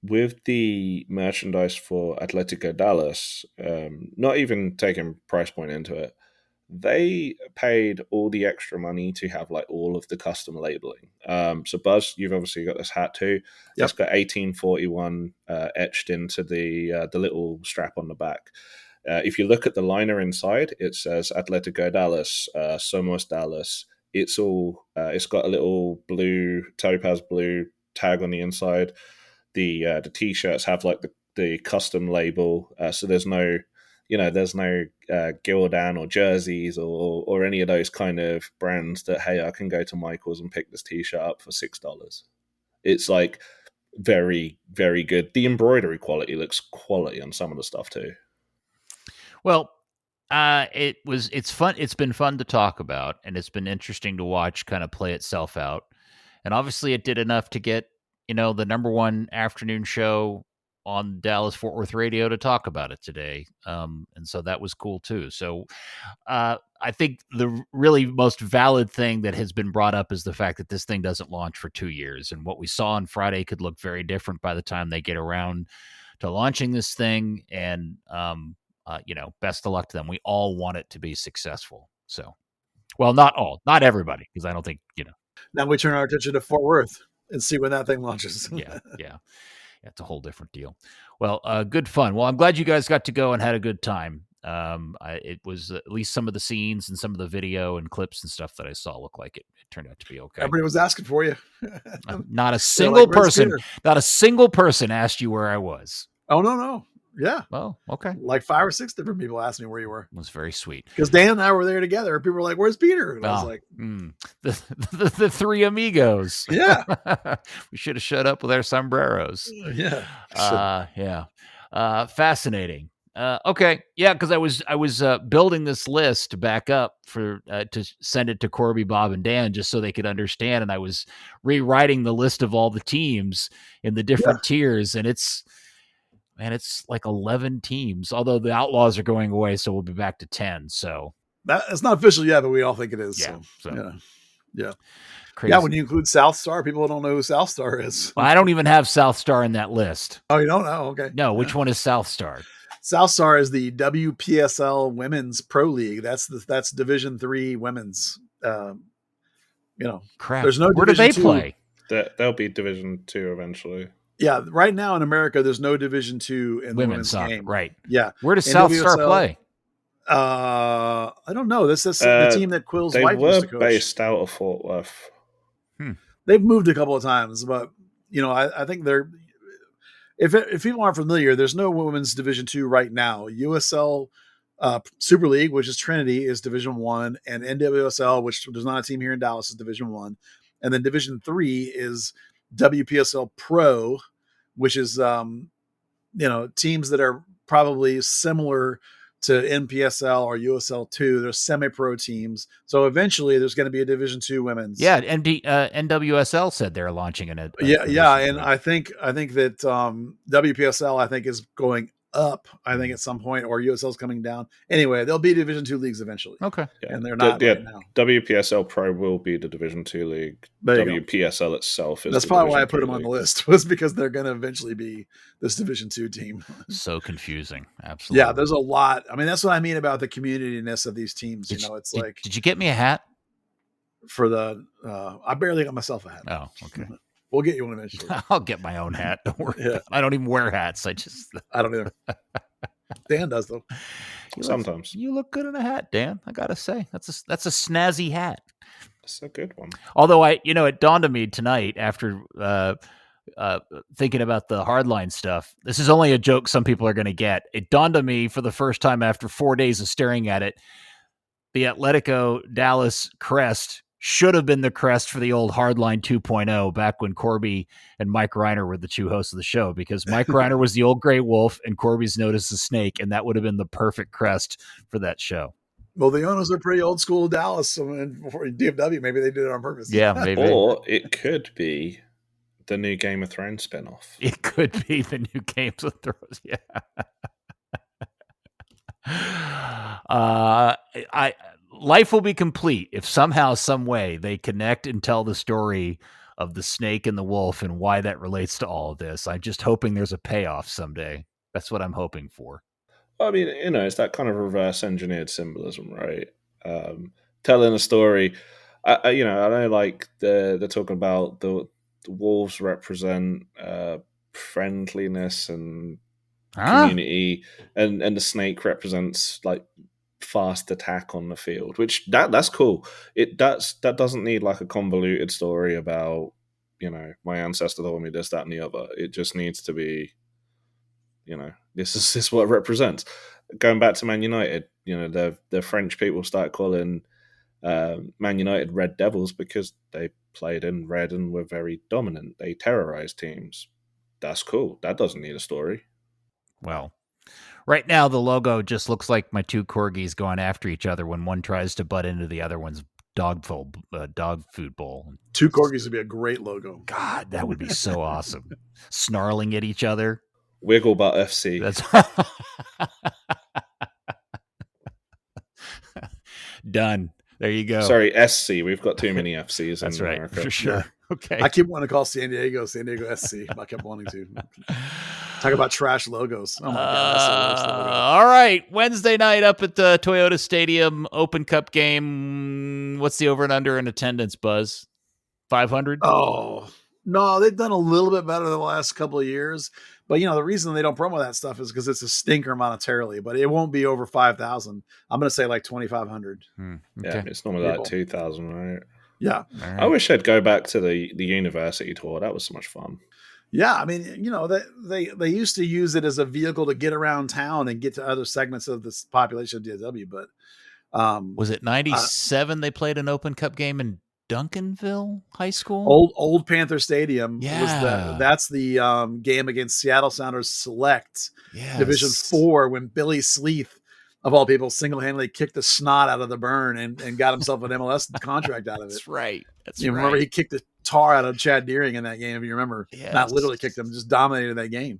With the merchandise for Atlético Dallas, not even taking price point into it, they paid all the extra money to have like all of the custom labeling. So Buzz, you've obviously got this hat too. Yep. It's got 1841 etched into the little strap on the back. If you look at the liner inside, it says Atlético Dallas, Somos Dallas, it's all it's got a little blue topaz blue tag on the inside. The t-shirts have like the custom label, so there's no Gildan or jerseys or any of those kind of brands that, hey, I can go to Michael's and pick this t-shirt up for $6. It's like very, very good. The embroidery quality looks quality on some of the stuff too. Well, it's fun. It's been fun to talk about, and it's been interesting to watch kind of play itself out. And obviously it did enough to get, the number one afternoon show on Dallas Fort Worth radio to talk about it today. And so that was cool too. So I think the really most valid thing that has been brought up is the fact that this thing doesn't launch for 2 years. And what we saw on Friday could look very different by the time they get around to launching this thing. And, best of luck to them. We all want it to be successful. So, well, not everybody, because I don't think, Now we turn our attention to Fort Worth and see when that thing launches. Yeah. It's a whole different deal. Well, good fun. Well, I'm glad you guys got to go and had a good time. It was at least some of the scenes and some of the video and clips and stuff that I saw look like it turned out to be okay. Everybody was asking for you. Not a single person asked you where I was. Oh, no. Yeah. Oh, okay. Like 5 or 6 different people asked me where you were. It was very sweet. Because Dan and I were there together. People were like, "Where's Peter?" And I was like, the three amigos. Yeah. We should have showed up with our sombreros. Yeah. Fascinating. Okay. Yeah, because I was building this list back up for to send it to Corby, Bob, and Dan just so they could understand. And I was rewriting the list of all the teams in the different tiers, and it's like 11 teams, although the Outlaws are going away, so we'll be back to 10. So it's not official yet, but we all think it is. Yeah. Yeah. Crazy. Yeah. When you include South Star, people don't know who South Star is. Well, I don't even have South Star in that list. Oh, you don't know? Okay. No, which one is South Star? South Star is the WPSL Women's Pro League. That's Division III women's. Crap. There's no. Where do they Division play? They'll be Division 2 eventually. Yeah, right now in America, there's no Division II in the women's soccer, game. right? Yeah. Where does South Star play? I don't know. This is the team that Quill's wife used to coach. They were based out of Fort Worth. They've moved a couple of times, but I think they're. If people aren't familiar, there's no women's Division II right now. USL Super League, which is Trinity, is Division I, and NWSL, which there's not a team here in Dallas, is Division I, and then Division III is WPSL Pro, which is teams that are probably similar to NPSL or USL2. They're semi-pro teams. So eventually there's going to be a Division II women's. Yeah, NWSL said they're launching in it. Yeah, and I think that WPSL I think is going up, I think at some point, or USL's coming down. Anyway, there'll be Division II leagues eventually. Okay. Yeah. And they're not right now. WPSL Pro will be the Division II league. WPSL itself is. That's probably why I put them on the list, was because they're going to eventually be this Division II team. So confusing. Absolutely. Yeah, there's a lot. I mean, that's what I mean about the community-ness of these teams. Did you get me a hat? For the I barely got myself a hat. Oh, okay. We'll get you one eventually. I'll get my own hat. Don't worry. Yeah. I don't even wear hats. I don't either. Dan does though. Sometimes. You look good in a hat, Dan. I gotta say, that's a snazzy hat. That's a good one. Although it dawned on me tonight after thinking about the hardline stuff. This is only a joke some people are going to get. It dawned on me for the first time after 4 days of staring at it. The Atlético Dallas crest should have been the crest for the old Hardline 2.0 back when Corby and Mike Reiner were the two hosts of the show, because Mike Reiner was the old gray wolf and Corby's known as the snake, and that would have been the perfect crest for that show. Well, the owners are pretty old school Dallas. So before DFW, maybe they did it on purpose. Yeah, maybe. Or it could be the new Game of Thrones spinoff. It could be the new Game of Thrones. Yeah. Life will be complete if somehow, some way they connect and tell the story of the snake and the wolf and why that relates to all of this. I'm just hoping there's a payoff someday. That's what I'm hoping for. I mean, it's that kind of reverse engineered symbolism, right? Telling a story. I know, like they're talking about the wolves represent friendliness and community, and the snake represents like fast attack on the field, which that's cool. That doesn't need like a convoluted story about, my ancestor told me this, that, and the other. It just needs to be, this is what it represents. Going back to Man United, the French people start calling Man United Red Devils because they played in red and were very dominant. They terrorized teams. That's cool. That doesn't need a story. Well, right now the logo just looks like my two corgis going after each other when one tries to butt into the other one's dog food bowl. Two corgis would be a great logo. God, that would be so awesome. Snarling at each other. Wiggle Butt FC. That's done. There you go. Sorry, SC. We've got too many FCs. That's in right, America. for sure. Yeah. Okay. I keep wanting to call San Diego SC. I kept wanting to. Talk about trash logos. Oh my God. That's the worst logo. All right. Wednesday night up at the Toyota Stadium Open Cup game. What's the over and under in attendance, Buzz? 500? Oh, no, they've done a little bit better the last couple of years. But, the reason they don't promo that stuff is because it's a stinker monetarily. But it won't be over 5,000. I'm going to say like 2,500. Okay. Yeah, it's normally like 2,000, right? Yeah. Right. I wish I'd go back to the university tour. That was so much fun. Yeah, I mean, they used to use it as a vehicle to get around town and get to other segments of this population of DFW. But was it 97 they played an Open Cup game in Duncanville High School? Old Panther Stadium. Yeah. That's the game against Seattle Sounders Select Division 4 when Billy Sleeth, of all people, single-handedly kicked the snot out of the burn and got himself an MLS contract out of it. That's right. Remember he kicked the tar out of Chad Deering in that game, if you remember. Yes. Not literally kicked him, just dominated that game.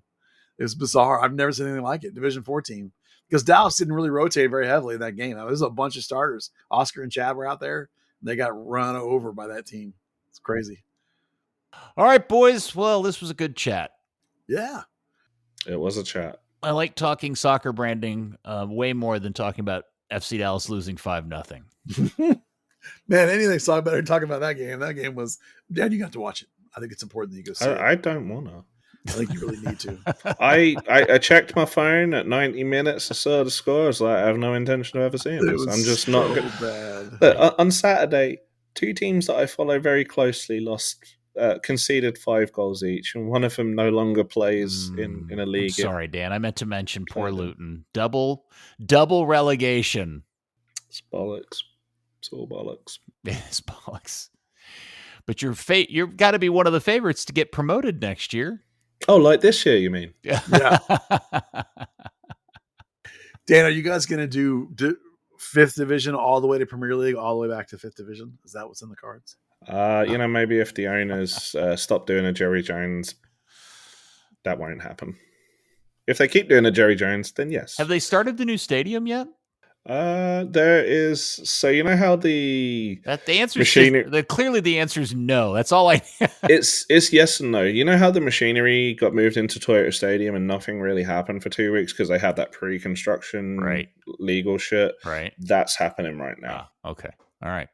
It was bizarre. I've never seen anything like it. Division 4 team. Because Dallas didn't really rotate very heavily in that game. There was a bunch of starters. Oscar and Chad were out there. They got run over by that team. It's crazy. All right, boys. Well, this was a good chat. Yeah. It was a chat. I like talking soccer branding way more than talking about FC Dallas losing 5-0. Man, anything so better talking about that game. That game was, Dad, you got to watch it. I think it's important that you go see it. I don't want to. I think you really need to. I checked my phone at 90 minutes. I saw the score. I was like, I have no intention of ever seeing this. I'm just not good. Bad. Look, on Saturday, two teams that I follow very closely conceded 5 goals each, and one of them no longer plays in a league. Sorry, Dan. I meant to mention poor Luton. Double relegation. It's bollocks. It's all bollocks. It's bollocks. But you've got to be one of the favorites to get promoted next year. Oh, like this year, you mean? Yeah. Dan, are you guys going to do 5th division all the way to Premier League, all the way back to 5th division? Is that what's in the cards? Maybe if the owners stop doing a Jerry Jones, that won't happen. If they keep doing a Jerry Jones, then yes. Have they started the new stadium yet? There is. So you know how the answer machinery. Clearly, the answer is no. That's all I. It's yes and no. You know how the machinery got moved into Toyota Stadium and nothing really happened for 2 weeks because they had that pre-construction legal shit. Right. That's happening right now. Okay. All right.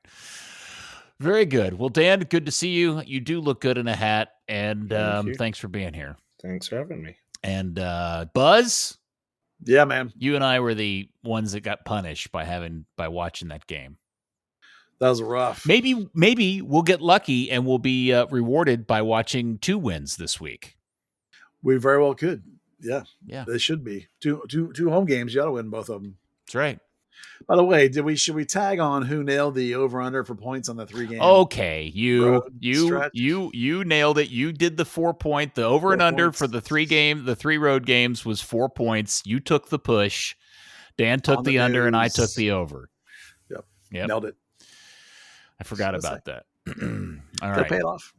Very good. Well, Dan, good to see you. You do look good in a hat, and thanks for being here. Thanks for having me. And Buzz. Yeah, man. You and I were the ones that got punished by watching that game. That was rough. Maybe we'll get lucky and we'll be rewarded by watching 2 wins this week. We very well could. Yeah. Yeah. They should be. Two home games. You got to win both of them. That's right. By the way, should we tag on who nailed the over under for points on the 3 games? Okay, you nailed it. You did the 4 point. The over and under for the 3 road games was 4 points. You took the push. Dan took the under, and I took the over. Yep. Nailed it. I forgot about that. All right. That paid off.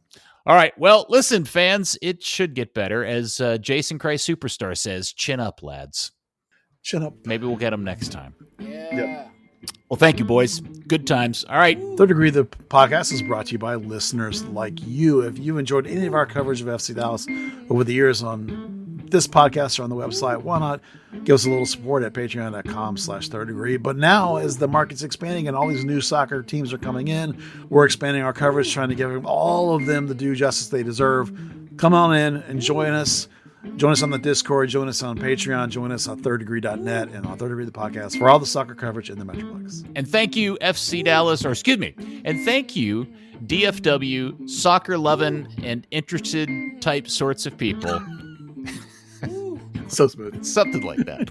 All right. Well, listen, fans, it should get better. As Jason Christ Superstar says, chin up, lads. Chin up. Maybe we'll get them next time. Yeah. Yep. Well, thank you, boys. Good times. All right. Third Degree, the podcast is brought to you by listeners like you. If you enjoyed any of our coverage of FC Dallas over the years on this podcast or on the website, why not give us a little support at patreon.com/Third Degree. But now, as the market's expanding and all these new soccer teams are coming in, we're expanding our coverage, trying to give all of them the due justice they deserve. Come on in and join us. Join us on the Discord. Join us on Patreon. Join us on thirddegree.net and on Third Degree the podcast for all the soccer coverage in the Metroplex. And thank you, FC Dallas, or excuse me, and thank you, DFW, soccer loving and interested type sorts of people. So smooth. Something like that.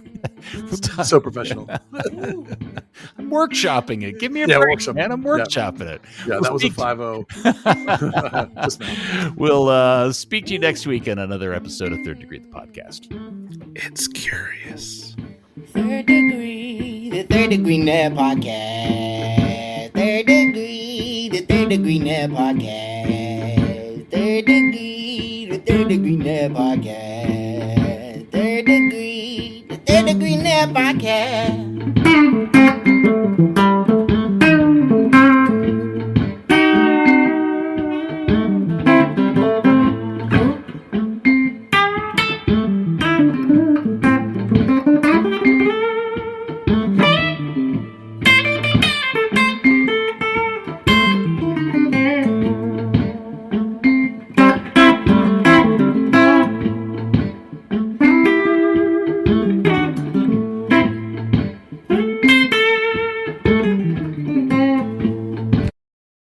So professional. I'm workshopping it. Give me a break, man. I'm workshopping it. Yeah, that was a 5-0. Just now. We'll speak to you next week on another episode of Third Degree, the podcast. It's curious. Third Degree, the Third Degree Net Podcast. Third Degree, the Third Degree Net Podcast. Third Degree, the Third Degree Net Podcast. Third Degree, the Third Degree Net Podcast.